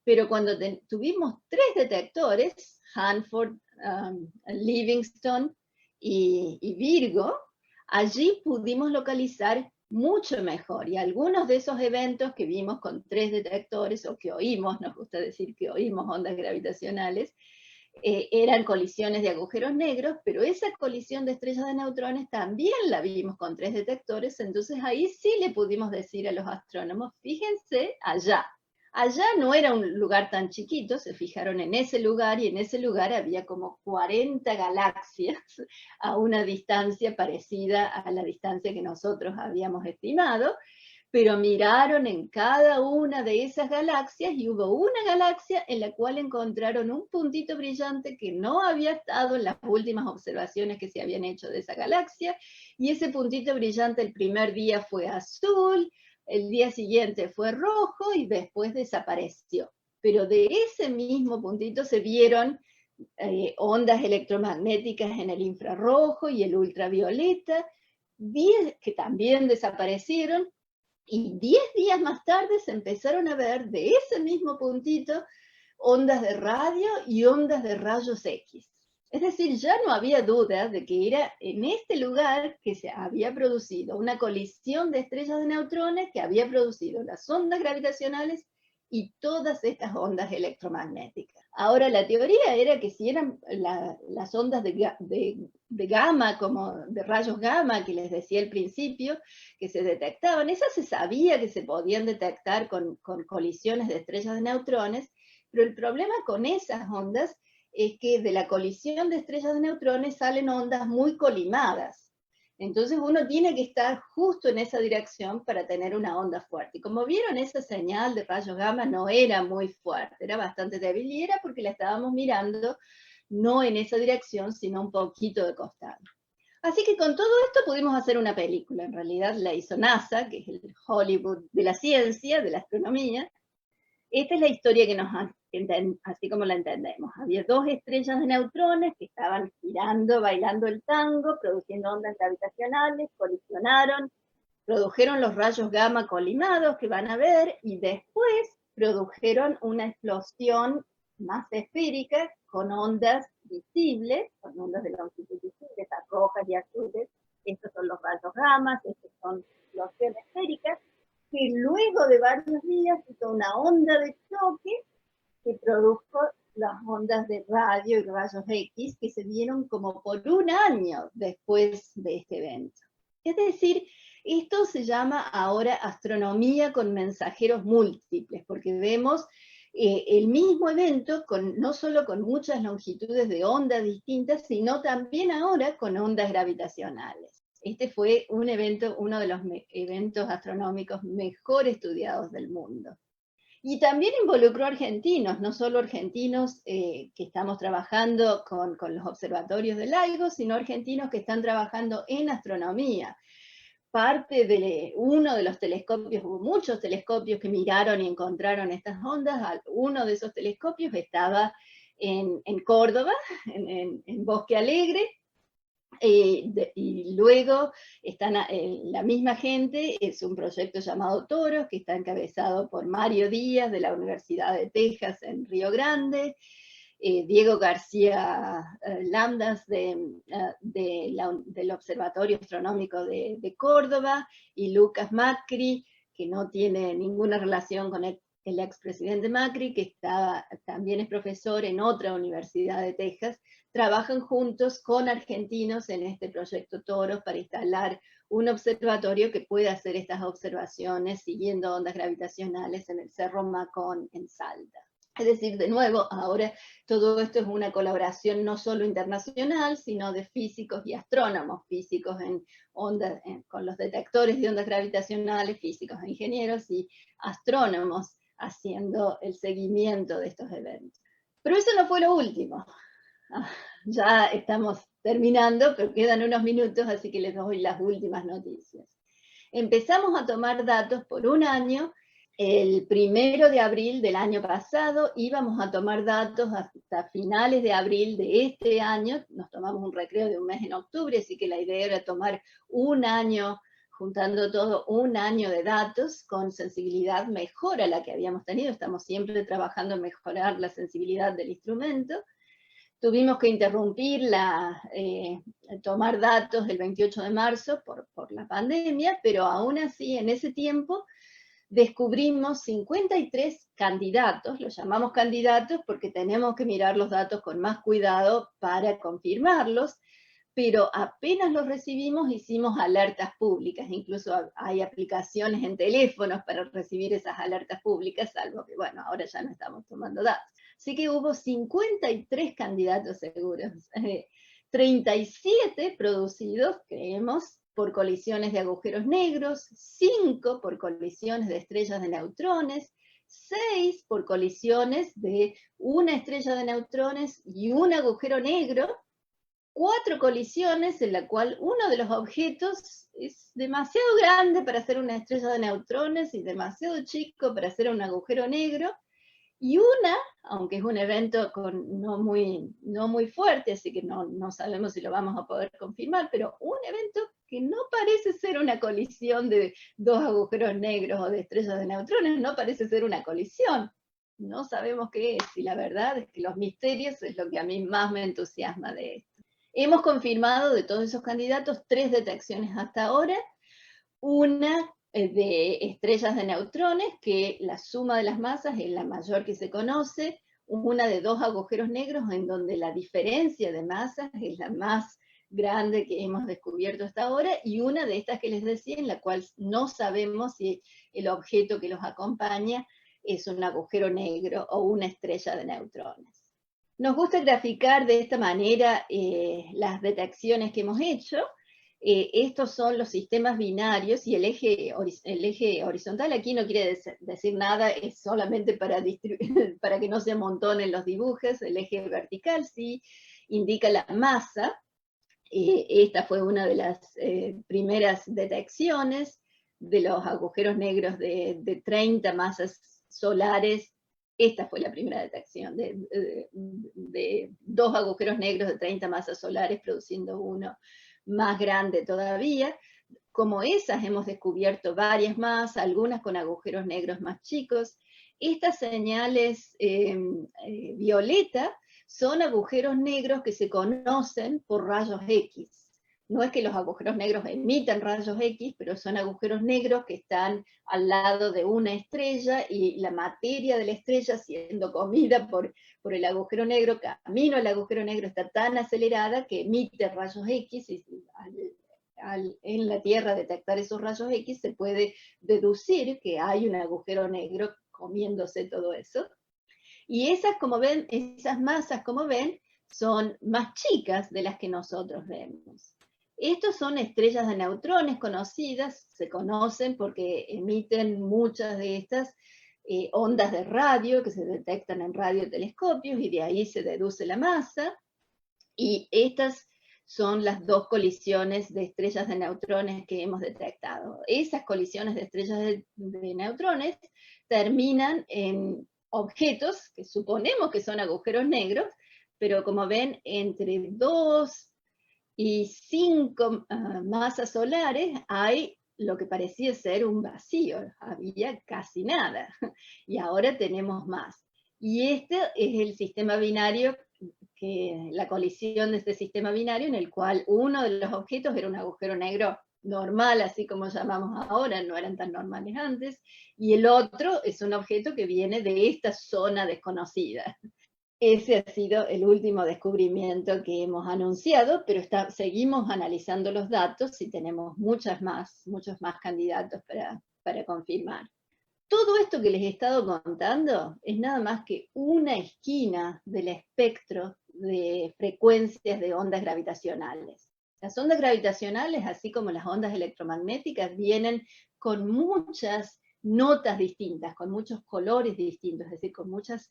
Pero cuando tuvimos 3 detectores, Hanford, Livingston y Virgo, allí pudimos localizar mucho mejor, y algunos de esos eventos que vimos con 3 detectores, o que oímos, nos gusta decir que oímos ondas gravitacionales, eran colisiones de agujeros negros, pero esa colisión de estrellas de neutrones también la vimos con 3 detectores, entonces ahí sí le pudimos decir a los astrónomos, fíjense allá. Allá no era un lugar tan chiquito, se fijaron en ese lugar, y en ese lugar había como 40 galaxias a una distancia parecida a la distancia que nosotros habíamos estimado, pero miraron en cada una de esas galaxias y hubo una galaxia en la cual encontraron un puntito brillante que no había estado en las últimas observaciones que se habían hecho de esa galaxia, y ese puntito brillante el primer día fue azul, el día siguiente fue rojo y después desapareció. Pero de ese mismo puntito se vieron ondas electromagnéticas en el infrarrojo y el ultravioleta, que también desaparecieron, y 10 días más tarde se empezaron a ver de ese mismo puntito ondas de radio y ondas de rayos X. Es decir, ya no había duda de que era en este lugar que se había producido una colisión de estrellas de neutrones que había producido las ondas gravitacionales y todas estas ondas electromagnéticas. Ahora, la teoría era que si eran las ondas de gamma, como de rayos gamma, que les decía al principio, que se detectaban, esas se sabía que se podían detectar con colisiones de estrellas de neutrones, pero el problema con esas ondas es que de la colisión de estrellas de neutrones salen ondas muy colimadas. Entonces uno tiene que estar justo en esa dirección para tener una onda fuerte. Y como vieron, esa señal de rayos gamma no era muy fuerte, era bastante débil, y era porque la estábamos mirando no en esa dirección, sino un poquito de costado. Así que con todo esto pudimos hacer una película. En realidad la hizo NASA, que es el Hollywood de la ciencia, de la astronomía. Esta es la historia que así como la entendemos. Había 2 estrellas de neutrones que estaban girando, bailando el tango, produciendo ondas gravitacionales, colisionaron, produjeron los rayos gamma colimados que van a ver, y después produjeron una explosión más esférica con ondas visibles, con ondas de longitud visible, estas rojas y azules. Estos son los rayos gamma, estos son explosiones esféricas, que luego de varios días hizo una onda de choque que produjo las ondas de radio y rayos X, que se vieron como por un año después de este evento. Es decir, Esto se llama ahora astronomía con mensajeros múltiples, porque vemos el mismo evento no solo con muchas longitudes de onda distintas, sino también ahora con ondas gravitacionales. Este fue uno de los eventos astronómicos mejor estudiados del mundo. Y también involucró argentinos, no solo argentinos que estamos trabajando con los observatorios del LIGO, sino argentinos que están trabajando en astronomía. Parte de uno de los telescopios, hubo muchos telescopios que miraron y encontraron estas ondas. Uno de esos telescopios estaba en Córdoba, en Bosque Alegre, y luego están la misma gente, es un proyecto llamado Toros, que está encabezado por Mario Díaz de la Universidad de Texas en Río Grande, Diego García Landas del Observatorio Astronómico de Córdoba, y Lucas Macri, que no tiene ninguna relación con el expresidente Macri, que también es profesor en otra universidad de Texas. Trabajan juntos con argentinos en este proyecto Toros para instalar un observatorio que pueda hacer estas observaciones siguiendo ondas gravitacionales en el Cerro Macón en Salta. Es decir, de nuevo, ahora todo esto es una colaboración no solo internacional, sino de físicos y astrónomos, físicos con los detectores de ondas gravitacionales, físicos e ingenieros, y astrónomos haciendo el seguimiento de estos eventos. Pero eso no fue lo último. Ya estamos terminando, pero quedan unos minutos, así que les doy las últimas noticias. Empezamos a tomar datos por un año. El 1 de abril del año pasado íbamos a tomar datos hasta finales de abril de este año. Nos tomamos un recreo de un mes en octubre, así que la idea era tomar un año, juntando todo, un año de datos con sensibilidad mejor a la que habíamos tenido. Estamos siempre trabajando en mejorar la sensibilidad del instrumento. Tuvimos que interrumpir tomar datos el 28 de marzo por la pandemia, pero aún así en ese tiempo descubrimos 53 candidatos. Los llamamos candidatos porque tenemos que mirar los datos con más cuidado para confirmarlos, pero apenas los recibimos hicimos alertas públicas. Incluso hay aplicaciones en teléfonos para recibir esas alertas públicas, salvo que, bueno, ahora ya no estamos tomando datos. Así que hubo 53 candidatos seguros, 37 producidos, creemos, por colisiones de agujeros negros, 5 por colisiones de estrellas de neutrones, 6 por colisiones de una estrella de neutrones y un agujero negro, 4 colisiones en la cual uno de los objetos es demasiado grande para hacer una estrella de neutrones y demasiado chico para hacer un agujero negro, y una, aunque es un evento no muy fuerte, así que no sabemos si lo vamos a poder confirmar, pero un evento que no parece ser una colisión de dos agujeros negros o de estrellas de neutrones, no parece ser una colisión. No sabemos qué es, y la verdad es que los misterios es lo que a mí más me entusiasma de esto. Hemos confirmado de todos esos candidatos 3 detecciones hasta ahora, una de estrellas de neutrones, que la suma de las masas es la mayor que se conoce, una de 2 agujeros negros en donde la diferencia de masas es la más grande que hemos descubierto hasta ahora, y una de estas que les decía, en la cual no sabemos si el objeto que los acompaña es un agujero negro o una estrella de neutrones. Nos gusta graficar de esta manera las detecciones que hemos hecho. Estos son los sistemas binarios, y el eje horizontal aquí no quiere decir nada, es solamente para que no se amontonen los dibujos. El eje vertical sí indica la masa. Esta fue una de las primeras detecciones de los agujeros negros de 30 masas solares. Esta fue la primera detección de 2 agujeros negros de 30 masas solares, produciendo uno más grande todavía. Como esas hemos descubierto varias más, algunas con agujeros negros más chicos. Estas señales violeta son agujeros negros que se conocen por rayos X. No es que los agujeros negros emiten rayos X, pero son agujeros negros que están al lado de una estrella, y la materia de la estrella, siendo comida por el agujero negro, camino al agujero negro, está tan acelerada que emite rayos X, y en la Tierra detectar esos rayos X, se puede deducir que hay un agujero negro comiéndose todo eso. Y esas, como ven, esas masas, como ven, son más chicas de las que nosotros vemos. Estos son estrellas de neutrones conocidas, se conocen porque emiten muchas de estas ondas de radio que se detectan en radiotelescopios y de ahí se deduce la masa. Y estas son las dos colisiones de estrellas de neutrones que hemos detectado. Esas colisiones de estrellas de neutrones terminan en objetos que suponemos que son agujeros negros, pero como ven, entre 2 y 5 masas solares hay lo que parecía ser un vacío, había casi nada, y ahora tenemos más. Y este es el sistema binario, la colisión de este sistema binario en el cual uno de los objetos era un agujero negro normal, así como llamamos ahora, no eran tan normales antes, y el otro es un objeto que viene de esta zona desconocida. Ese ha sido el último descubrimiento que hemos anunciado, pero seguimos analizando los datos y tenemos muchos más candidatos para confirmar. Todo esto que les he estado contando es nada más que una esquina del espectro de frecuencias de ondas gravitacionales. Las ondas gravitacionales, así como las ondas electromagnéticas, vienen con muchas notas distintas, con muchos colores distintos, es decir, con muchas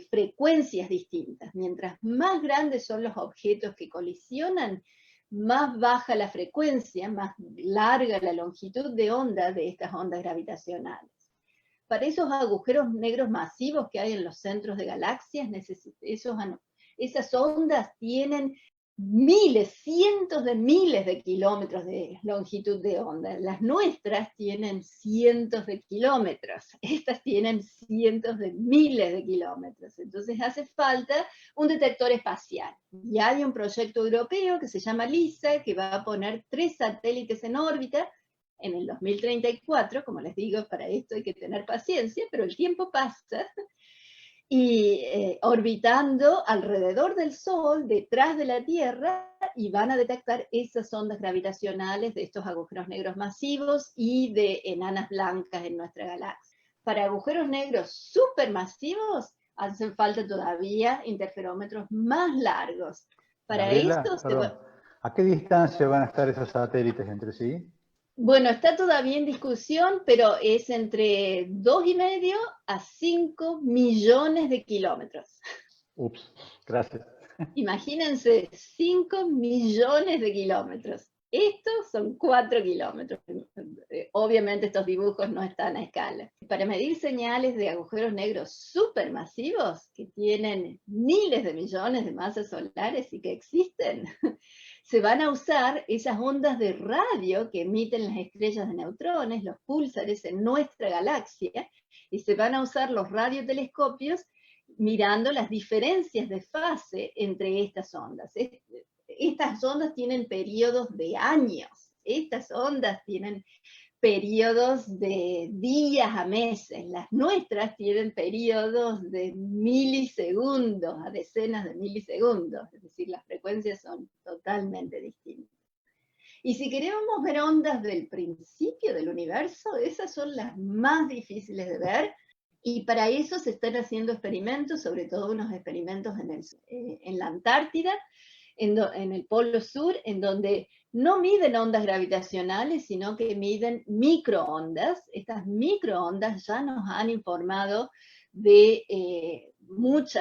frecuencias distintas. Mientras más grandes son los objetos que colisionan, más baja la frecuencia, más larga la longitud de onda de estas ondas gravitacionales. Para esos agujeros negros masivos que hay en los centros de galaxias, esas ondas tienen miles, cientos de miles de kilómetros de longitud de onda. Las nuestras tienen cientos de kilómetros, estas tienen cientos de miles de kilómetros. Entonces hace falta un detector espacial. Y hay un proyecto europeo que se llama LISA, que va a poner 3 satélites en órbita en el 2034, como les digo, para esto hay que tener paciencia, pero el tiempo pasa, y orbitando alrededor del Sol, detrás de la Tierra, y van a detectar esas ondas gravitacionales de estos agujeros negros masivos y de enanas blancas en nuestra galaxia. Para agujeros negros supermasivos, hacen falta todavía interferómetros más largos. Para Gabriela, esto perdón, ¿a qué distancia van a estar esos satélites entre sí? Bueno, está todavía en discusión, pero es entre 2,5 a 5 millones de kilómetros. Ups, gracias. Imagínense, 5 millones de kilómetros. Estos son 4 kilómetros. Obviamente estos dibujos no están a escala. Para medir señales de agujeros negros supermasivos, que tienen miles de millones de masas solares y que existen, se van a usar esas ondas de radio que emiten las estrellas de neutrones, los púlsares en nuestra galaxia, y se van a usar los radiotelescopios mirando las diferencias de fase entre estas ondas. Estas ondas tienen periodos de años, estas ondas tienen periodos de días a meses, las nuestras tienen periodos de milisegundos a decenas de milisegundos, es decir, las frecuencias son totalmente distintas. Y si queremos ver ondas del principio del universo, esas son las más difíciles de ver, y para eso se están haciendo experimentos, sobre todo unos experimentos en la Antártida, en el Polo Sur, en donde no miden ondas gravitacionales, sino que miden microondas. Estas microondas ya nos han informado nos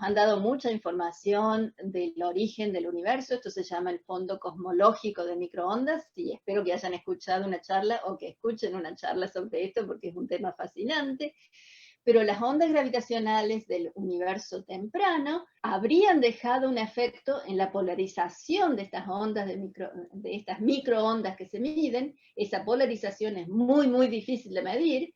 han dado mucha información del origen del universo. Esto se llama el Fondo Cosmológico de Microondas, y espero que hayan escuchado una charla o que escuchen una charla sobre esto porque es un tema fascinante. Pero las ondas gravitacionales del universo temprano habrían dejado un efecto en la polarización de estas ondas, de estas microondas que se miden. Esa polarización es muy, muy difícil de medir,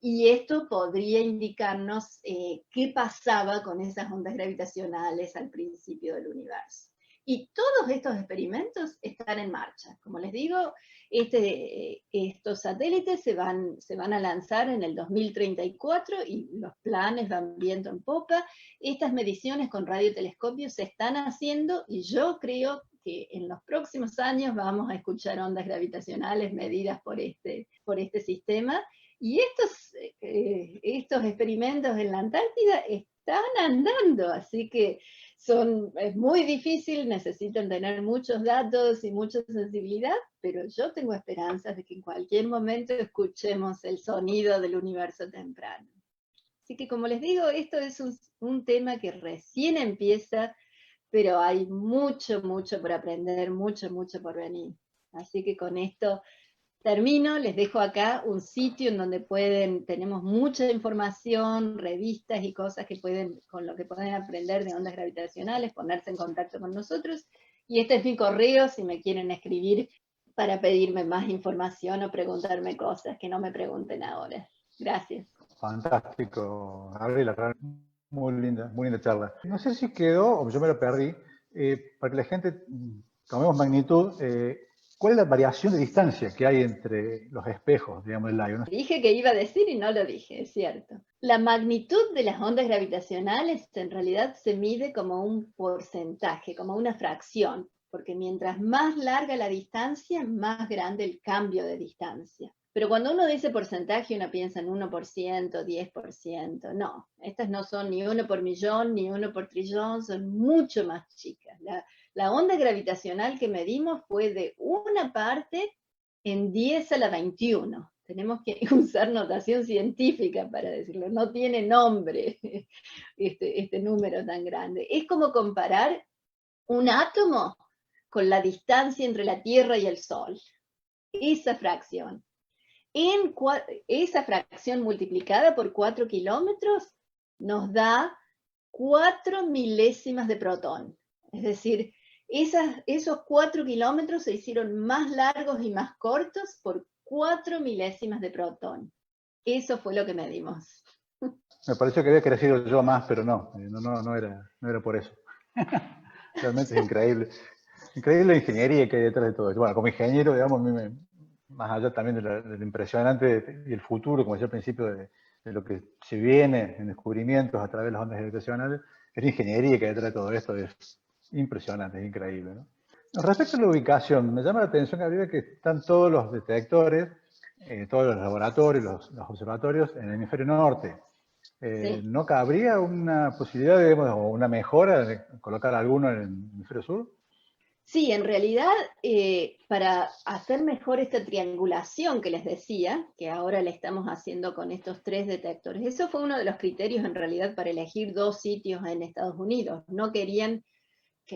y esto podría indicarnos qué pasaba con esas ondas gravitacionales al principio del universo. Y todos estos experimentos están en marcha. Como les digo, estos satélites se van a lanzar en el 2034 y los planes van viento en popa. Estas mediciones con radiotelescopios se están haciendo y yo creo que en los próximos años vamos a escuchar ondas gravitacionales medidas por este sistema, y estos experimentos en la Antártida están andando, así que es muy difícil, necesitan tener muchos datos y mucha sensibilidad, pero yo tengo esperanzas de que en cualquier momento escuchemos el sonido del universo temprano. Así que, como les digo, esto es un tema que recién empieza, pero hay mucho, mucho por aprender, mucho, mucho por venir. Así que con esto termino, les dejo acá un sitio en donde tenemos mucha información, revistas y cosas con lo que pueden aprender de ondas gravitacionales, ponerse en contacto con nosotros. Y este es mi correo si me quieren escribir para pedirme más información o preguntarme cosas que no me pregunten ahora. Gracias. Fantástico, Gabriela, muy linda charla. No sé si quedó, o yo me lo perdí, para que la gente tomemos magnitud, ¿cuál es la variación de distancia que hay entre los espejos, digamos, del LIGO? Dije que iba a decir y no lo dije, es cierto. La magnitud de las ondas gravitacionales en realidad se mide como un porcentaje, como una fracción, porque mientras más larga la distancia, más grande el cambio de distancia. Pero cuando uno dice porcentaje, uno piensa en 1%, 10%. No, estas no son ni 1 por millón, ni 1 por trillón, son mucho más chicas. La onda gravitacional que medimos fue de 1 parte en 10 a la 21. Tenemos que usar notación científica para decirlo, no tiene nombre este número tan grande. Es como comparar un átomo con la distancia entre la Tierra y el Sol. Esa fracción. Esa fracción multiplicada por 4 kilómetros nos da 4 milésimas de protón. Es decir, esos 4 kilómetros se hicieron más largos y más cortos por 4 milésimas de protón. Eso fue lo que medimos. Me pareció que había crecido yo más, pero no era por eso. Realmente es increíble. Increíble la ingeniería que hay detrás de todo esto. Bueno, como ingeniero, digamos, a mí más allá también de lo impresionante y el futuro, como decía al principio, de lo que se viene en descubrimientos a través de las ondas gravitacionales, es la ingeniería que hay detrás de todo esto, es impresionante, es increíble, ¿no? Respecto a la ubicación, me llama la atención, Gabriela, que están todos los detectores, todos los laboratorios, los observatorios en el hemisferio norte. Sí. ¿No cabría una posibilidad, digamos, o una mejora de colocar alguno en el hemisferio sur? Sí, en realidad, para hacer mejor esta triangulación que les decía, que ahora le estamos haciendo con estos 3 detectores, eso fue uno de los criterios en realidad para elegir 2 sitios en Estados Unidos. No querían,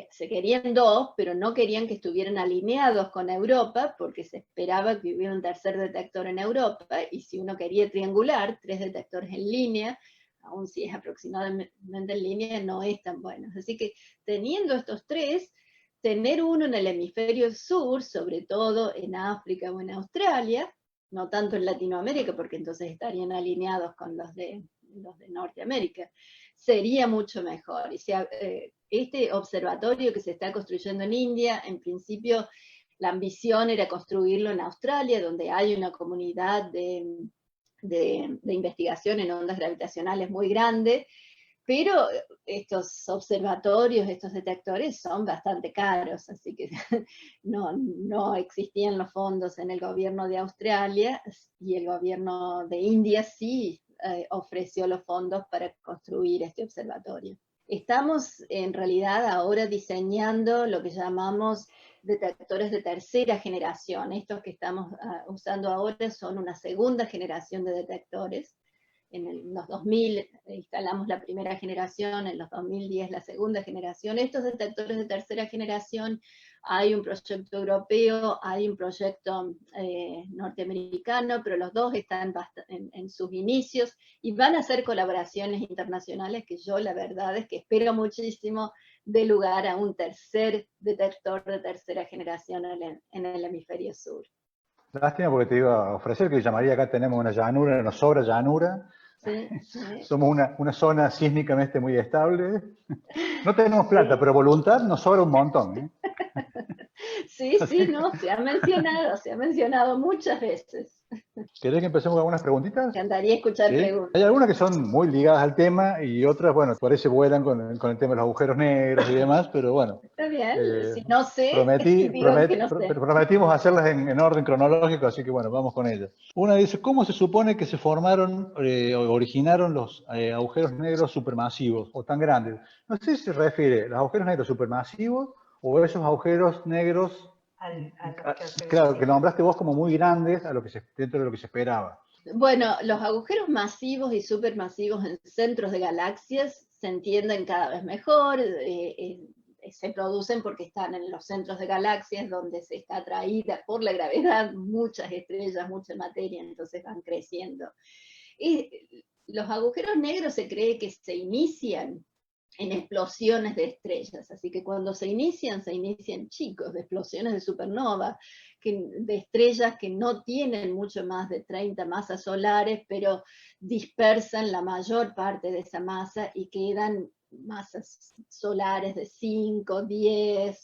se querían 2, pero no querían que estuvieran alineados con Europa, porque se esperaba que hubiera un tercer detector en Europa, y si uno quería triangular, 3 detectores en línea, aun si es aproximadamente en línea, no es tan bueno. Así que teniendo estos 3, tener uno en el hemisferio sur, sobre todo en África o en Australia, no tanto en Latinoamérica, porque entonces estarían alineados con los de Norteamérica, sería mucho mejor. Y este observatorio que se está construyendo en India, en principio la ambición era construirlo en Australia, donde hay una comunidad de investigación en ondas gravitacionales muy grande, pero estos observatorios, estos detectores son bastante caros, así que no existían los fondos en el gobierno de Australia, y el gobierno de India sí ofreció los fondos para construir este observatorio. Estamos en realidad ahora diseñando lo que llamamos detectores de tercera generación. Estos que estamos usando ahora son una segunda generación de detectores. En los 2000 instalamos la primera generación, en los 2010 la segunda generación. Estos detectores de tercera generación, hay un proyecto europeo, hay un proyecto norteamericano, pero los dos están en sus inicios y van a ser colaboraciones internacionales que yo la verdad es que espero muchísimo dé lugar a un tercer detector de tercera generación en el hemisferio sur. Lástima, porque te iba a ofrecer que llamaría, acá tenemos una llanura, nos sobra llanura. Sí, sí. Somos una zona sísmicamente muy estable. No tenemos plata, sí, pero voluntad nos sobra un montón, ¿eh? Sí, sí, no, se ha mencionado muchas veces. ¿Querés que empecemos con algunas preguntitas? Me encantaría escuchar ¿Sí? preguntas. Hay algunas que son muy ligadas al tema y otras, bueno, por ahí se vuelan con el tema de los agujeros negros y demás, pero bueno. Está bien, si no sé, digo que no sé. Prometimos hacerlas en orden cronológico, así que bueno, vamos con ellas. Una dice, ¿cómo se supone que se formaron o originaron los agujeros negros supermasivos o tan grandes? No sé si se refiere a los agujeros negros supermasivos o esos agujeros negros, claro, que nombraste vos como muy grandes dentro de lo que se esperaba. Bueno, los agujeros masivos y supermasivos en centros de galaxias se entienden cada vez mejor, se producen porque están en los centros de galaxias donde se está atraída por la gravedad muchas estrellas, mucha materia, entonces van creciendo. Y los agujeros negros se cree que se inician en explosiones de estrellas, así que cuando se inician chicos, de explosiones de supernova, de estrellas que no tienen mucho más de 30 masas solares, pero dispersan la mayor parte de esa masa y quedan masas solares de 5, 10,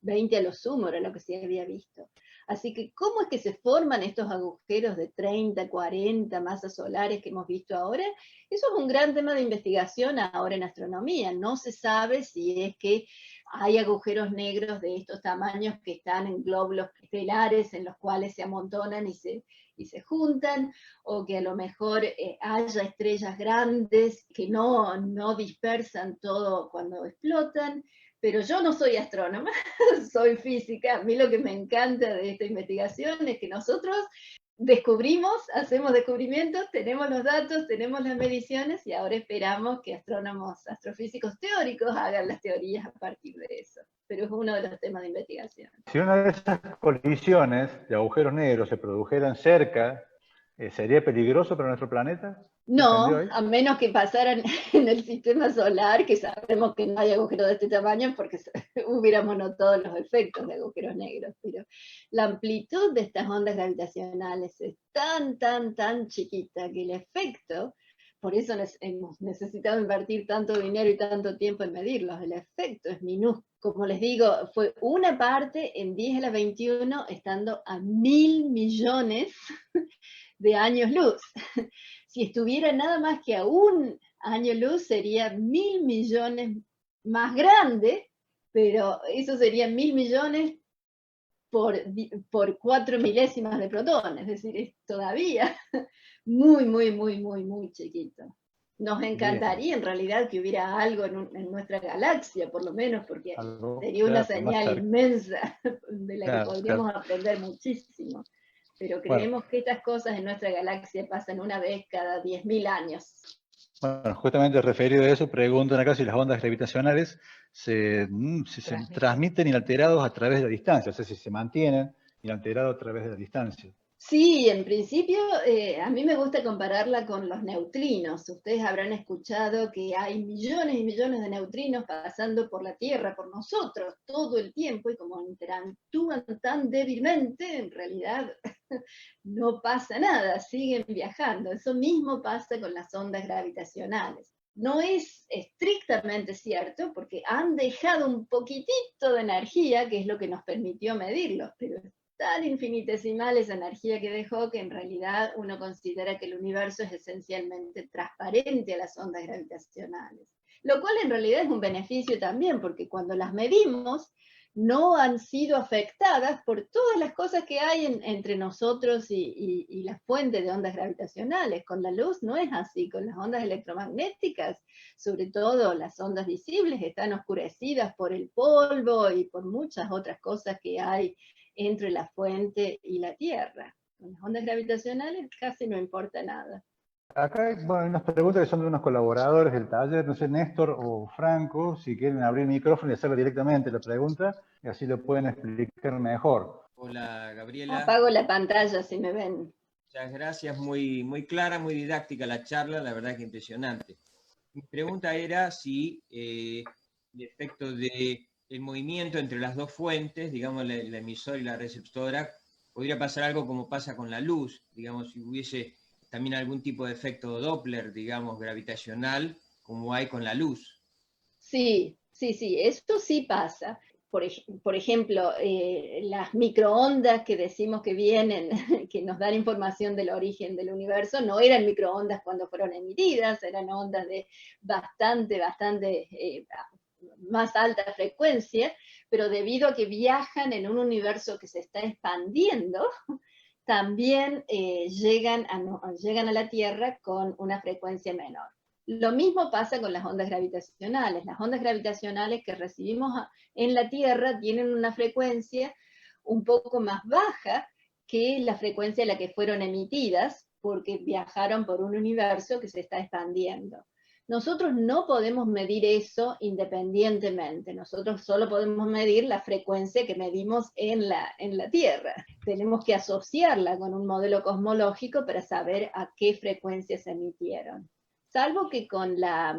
20 a lo sumo, era lo que se había visto. Así que, ¿cómo es que se forman estos agujeros de 30, 40 masas solares que hemos visto ahora? Eso es un gran tema de investigación ahora en astronomía. No se sabe si es que hay agujeros negros de estos tamaños que están en glóbulos estelares en los cuales se amontonan y se juntan, o que a lo mejor haya estrellas grandes que no dispersan todo cuando explotan. Pero yo no soy astrónoma, soy física. A mí lo que me encanta de esta investigación es que nosotros descubrimos, hacemos descubrimientos, tenemos los datos, tenemos las mediciones y ahora esperamos que astrónomos, astrofísicos teóricos hagan las teorías a partir de eso. Pero es uno de los temas de investigación. Si una de esas colisiones de agujeros negros se produjeran cerca, ¿sería peligroso para nuestro planeta? No, a menos que pasaran en el sistema solar, que sabemos que no hay agujeros de este tamaño porque hubiéramos notado los efectos de agujeros negros, pero la amplitud de estas ondas gravitacionales es tan chiquita que el efecto, por eso hemos necesitado invertir tanto dinero y tanto tiempo en medirlos, el efecto es minúsculo. Como les digo, fue una parte en 10 a la 21 estando a 1.000 millones de años luz. Si estuviera nada más que a un año luz, sería 1.000 millones más grande, pero eso serían 1.000 millones por 4 milésimas de protón, es decir, es todavía muy chiquito. Nos encantaría en realidad que hubiera algo en nuestra galaxia, por lo menos, porque sería una señal inmensa de la que podríamos aprender muchísimo. Pero creemos que estas cosas en nuestra galaxia pasan una vez cada 10.000 años. Bueno, justamente referido a eso, preguntan acá si las ondas gravitacionales se transmiten inalterados a través de la distancia, o sea, si se mantienen inalterados a través de la distancia. Sí, en principio, a mí me gusta compararla con los neutrinos. Ustedes habrán escuchado que hay millones y millones de neutrinos pasando por la Tierra, por nosotros, todo el tiempo, y como interactúan tan débilmente, en realidad no pasa nada, siguen viajando. Eso mismo pasa con las ondas gravitacionales. No es estrictamente cierto, porque han dejado un poquitito de energía, que es lo que nos permitió medirlos, pero tan infinitesimal esa energía que dejó que en realidad uno considera que el universo es esencialmente transparente a las ondas gravitacionales. Lo cual en realidad es un beneficio también, porque cuando las medimos no han sido afectadas por todas las cosas que hay entre nosotros y la fuente de ondas gravitacionales. Con la luz no es así, con las ondas electromagnéticas, sobre todo las ondas visibles, están oscurecidas por el polvo y por muchas otras cosas que hay entre la fuente y la Tierra. Con las ondas gravitacionales casi no importa nada. Acá hay unas preguntas que son de unos colaboradores del taller, no sé, Néstor o Franco, si quieren abrir el micrófono y hacerle directamente la pregunta, y así lo pueden explicar mejor. Hola, Gabriela. Apago la pantalla si me ven. Muchas gracias, muy clara, muy didáctica la charla, la verdad que impresionante. Mi pregunta era si el efecto del movimiento entre las dos fuentes, digamos la emisora y la receptora, podría pasar algo como pasa con la luz, digamos, si hubiese también algún tipo de efecto Doppler, digamos, gravitacional, como hay con la luz. Sí, esto sí pasa. por ejemplo, las microondas que decimos que vienen, que nos dan información del origen del universo, no eran microondas cuando fueron emitidas, eran ondas de bastante más alta frecuencia, pero debido a que viajan en un universo que se está expandiendo, también llegan a la Tierra con una frecuencia menor. Lo mismo pasa con las ondas gravitacionales. Las ondas gravitacionales que recibimos en la Tierra tienen una frecuencia un poco más baja que la frecuencia a la que fueron emitidas, porque viajaron por un universo que se está expandiendo. Nosotros no podemos medir eso independientemente, nosotros solo podemos medir la frecuencia que medimos en la Tierra. Tenemos que asociarla con un modelo cosmológico para saber a qué frecuencias se emitieron. Salvo que con la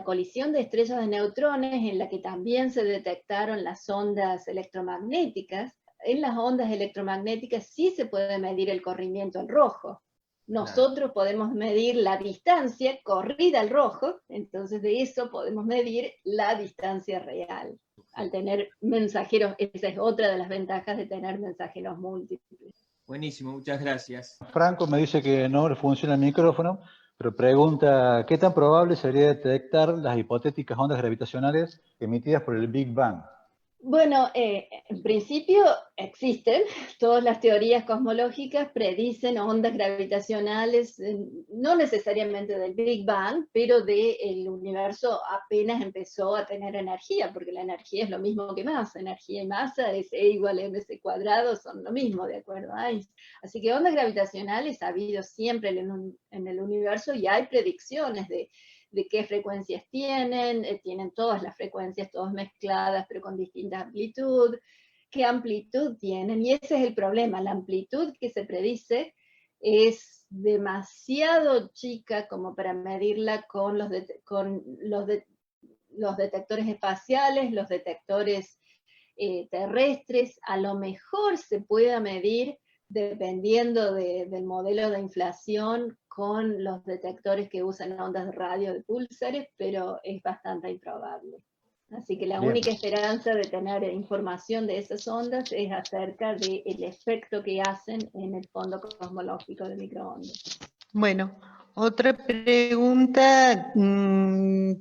colisión de estrellas de neutrones, en la que también se detectaron las ondas electromagnéticas, en las ondas electromagnéticas sí se puede medir el corrimiento al rojo. Nosotros podemos medir la distancia corrida al rojo, entonces de eso podemos medir la distancia real. Al tener mensajeros, esa es otra de las ventajas de tener mensajeros múltiples. Buenísimo, muchas gracias. Franco me dice que no le funciona el micrófono, pero pregunta, ¿qué tan probable sería detectar las hipotéticas ondas gravitacionales emitidas por el Big Bang? Bueno, en principio existen, todas las teorías cosmológicas predicen ondas gravitacionales, no necesariamente del Big Bang, pero del universo apenas empezó a tener energía, porque la energía es lo mismo que masa, energía y masa es E igual a mc cuadrado, son lo mismo, de acuerdo a Einstein. Así que ondas gravitacionales ha habido siempre en el universo y hay predicciones de qué frecuencias tienen todas las frecuencias, todas mezcladas, pero con distinta amplitud, qué amplitud tienen, y ese es el problema, la amplitud que se predice es demasiado chica como para medirla con los detectores espaciales, los detectores terrestres. A lo mejor se pueda medir dependiendo del modelo de inflación con los detectores que usan ondas de radio de púlsares, pero es bastante improbable. Así que la única esperanza de tener información de esas ondas es acerca del efecto que hacen en el fondo cosmológico de microondas. Bueno, otra pregunta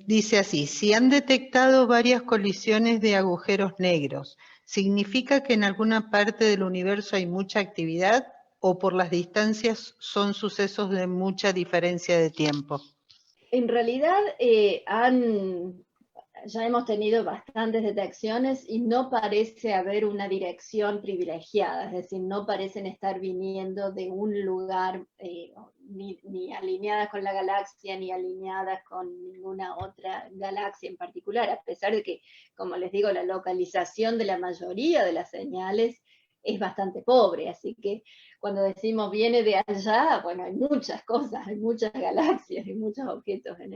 dice así: si han detectado varias colisiones de agujeros negros, ¿significa que en alguna parte del universo hay mucha actividad o por las distancias son sucesos de mucha diferencia de tiempo? En realidad ya hemos tenido bastantes detecciones y no parece haber una dirección privilegiada, es decir, no parecen estar viniendo de un lugar ni alineadas con la galaxia, ni alineadas con ninguna otra galaxia en particular, a pesar de que, como les digo, la localización de la mayoría de las señales es bastante pobre, así que cuando decimos viene de allá, bueno, hay muchas cosas, hay muchas galaxias, hay muchos objetos en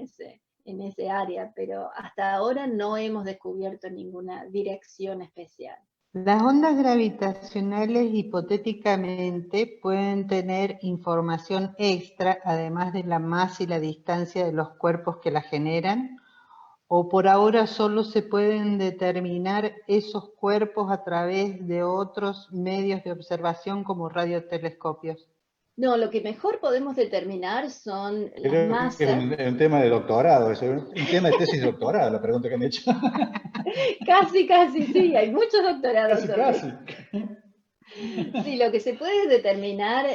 ese área, pero hasta ahora no hemos descubierto ninguna dirección especial. Las ondas gravitacionales hipotéticamente pueden tener información extra, además de la masa y la distancia de los cuerpos que las generan, o por ahora solo se pueden determinar esos cuerpos a través de otros medios de observación como radiotelescopios. No, lo que mejor podemos determinar son las masas. Es un tema de doctorado, es un tema de tesis de doctorado, la pregunta que me he hecho. Casi, sí, hay muchos doctorados. Casi. Sí, lo que se puede determinar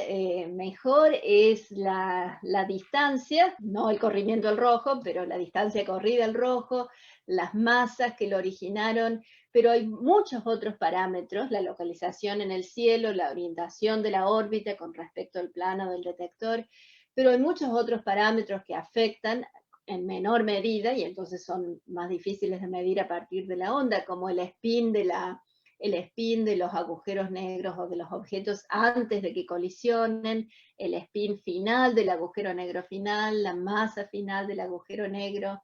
mejor es la distancia, no el corrimiento al rojo, pero la distancia corrida al rojo, las masas que lo originaron, pero hay muchos otros parámetros, la localización en el cielo, la orientación de la órbita con respecto al plano del detector, pero hay muchos otros parámetros que afectan en menor medida y entonces son más difíciles de medir a partir de la onda, como el spin de los agujeros negros o de los objetos antes de que colisionen, el spin final del agujero negro final, la masa final del agujero negro.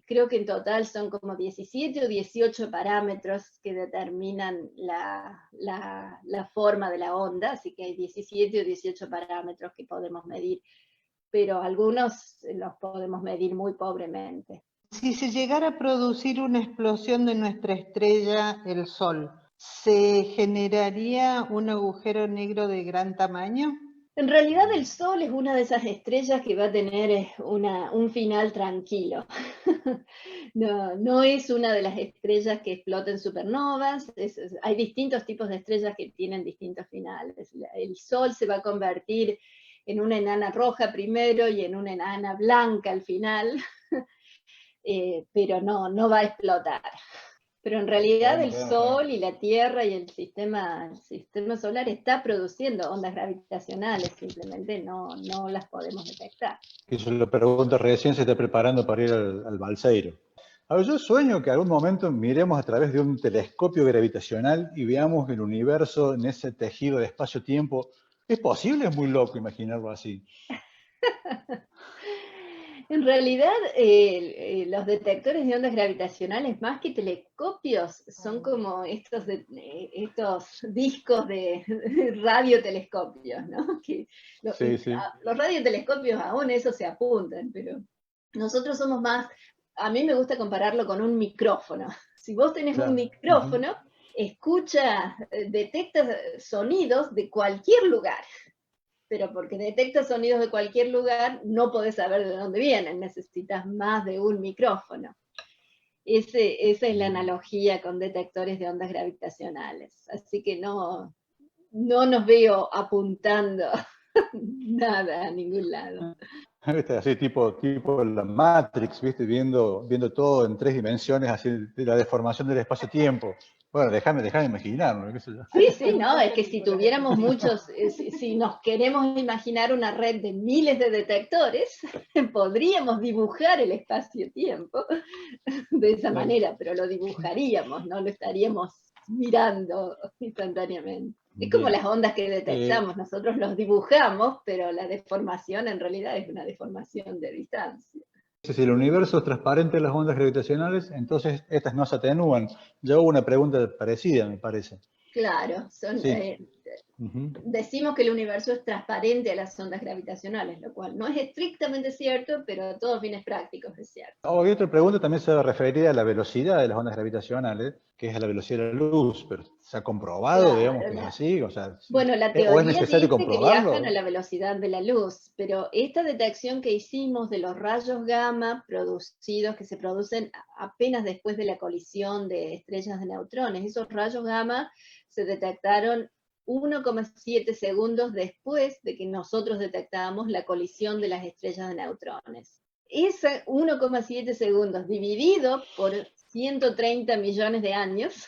Creo que en total son como 17 o 18 parámetros que determinan la forma de la onda, así que hay 17 o 18 parámetros que podemos medir, pero algunos los podemos medir muy pobremente. Si se llegara a producir una explosión de nuestra estrella, el Sol, ¿se generaría un agujero negro de gran tamaño? En realidad el Sol es una de esas estrellas que va a tener un final tranquilo. No es una de las estrellas que exploten supernovas. Hay distintos tipos de estrellas que tienen distintos finales. El Sol se va a convertir en una enana roja primero y en una enana blanca al final, pero no va a explotar. Pero en realidad el Sol y la Tierra y el sistema solar está produciendo ondas gravitacionales, simplemente no las podemos detectar. Que yo lo pregunto recién, se está preparando para ir al Balseiro. A ver, yo sueño que algún momento miremos a través de un telescopio gravitacional y veamos el universo en ese tejido de espacio-tiempo. ¿Es posible? Es muy loco imaginarlo así. En realidad, los detectores de ondas gravitacionales, más que telescopios, son como estos discos de radiotelescopios, ¿no? Sí. Los radiotelescopios aún eso se apuntan, pero nosotros somos más, a mí me gusta compararlo con un micrófono. Si vos tenés un micrófono, detecta sonidos de cualquier lugar. Pero porque detecta sonidos de cualquier lugar, no podés saber de dónde vienen, necesitas más de un micrófono. Esa es la analogía con detectores de ondas gravitacionales. Así que no nos veo apuntando nada a ningún lado. Así tipo la Matrix, ¿viste? Viendo todo en 3 dimensiones, así de la deformación del espacio-tiempo. Bueno, déjame imaginarlo, qué sé yo. Sí, no, es que si tuviéramos muchos, si nos queremos imaginar una red de miles de detectores, podríamos dibujar el espacio-tiempo de esa manera, pero lo dibujaríamos, no lo estaríamos mirando instantáneamente. Es como las ondas que detectamos, nosotros los dibujamos, pero la deformación en realidad es una deformación de distancia. Si el universo es transparente a las ondas gravitacionales, entonces estas no se atenúan. Ya hubo una pregunta parecida, me parece. Claro, decimos que el universo es transparente a las ondas gravitacionales, lo cual no es estrictamente cierto, pero a todos fines prácticos es cierto. Hay otra pregunta también se refería a la velocidad de las ondas gravitacionales, que es a la velocidad de la luz, pero ¿se ha comprobado, digamos, que es así? O sea, bueno, la ¿o teoría es necesario dice que comprobarlo? viajan a la velocidad de la luz, pero esta detección que hicimos de los rayos gamma producidos, que se producen apenas después de la colisión de estrellas de neutrones, esos rayos gamma se detectaron 1,7 segundos después de que nosotros detectábamos la colisión de las estrellas de neutrones. Ese 1,7 segundos dividido por 130 millones de años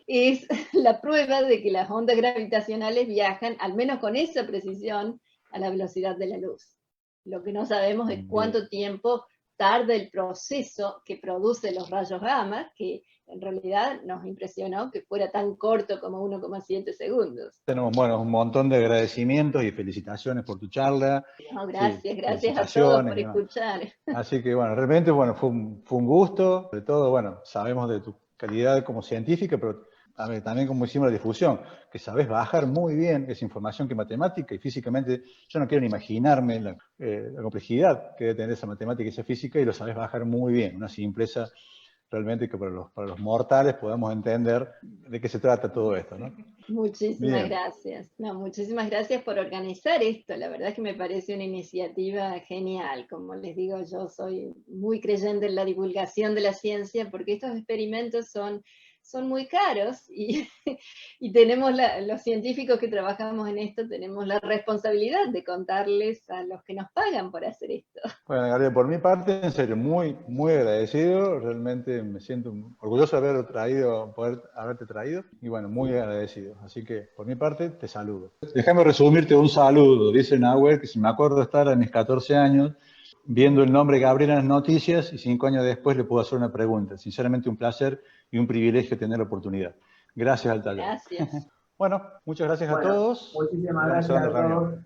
es la prueba de que las ondas gravitacionales viajan, al menos con esa precisión, a la velocidad de la luz. Lo que no sabemos es cuánto tiempo tarda el proceso que produce los rayos gamma, que en realidad nos impresionó que fuera tan corto como 1,7 segundos. Tenemos, bueno, un montón de agradecimientos y felicitaciones por tu charla. No, gracias a todos por escuchar. Así que, bueno, realmente, bueno, fue un gusto. Sobre todo, bueno, sabemos de tu calidad como científica, pero también como hicimos la difusión, que sabes bajar muy bien esa información que matemática y físicamente, yo no quiero ni imaginarme la complejidad que debe tener esa matemática y esa física, y lo sabes bajar muy bien, una simpleza realmente que para los mortales podamos entender de qué se trata todo esto, ¿no? Muchísimas gracias. No, muchísimas gracias por organizar esto. La verdad es que me parece una iniciativa genial. Como les digo, yo soy muy creyente en la divulgación de la ciencia porque estos experimentos son muy caros y tenemos los científicos que trabajamos en esto, tenemos la responsabilidad de contarles a los que nos pagan por hacer esto. Bueno, Gabriel, por mi parte, en serio, muy, muy agradecido. Realmente me siento orgulloso de poder haberte traído y bueno, muy agradecido. Así que, por mi parte, te saludo. Déjame resumirte un saludo. Dice Nahuel que si me acuerdo de estar a mis 14 años viendo el nombre Gabriel en las noticias y 5 años después le puedo hacer una pregunta. Sinceramente, un placer y un privilegio tener la oportunidad. Gracias al taller. Gracias. Bueno, muchas gracias a todos. Muchísimas gracias a todos.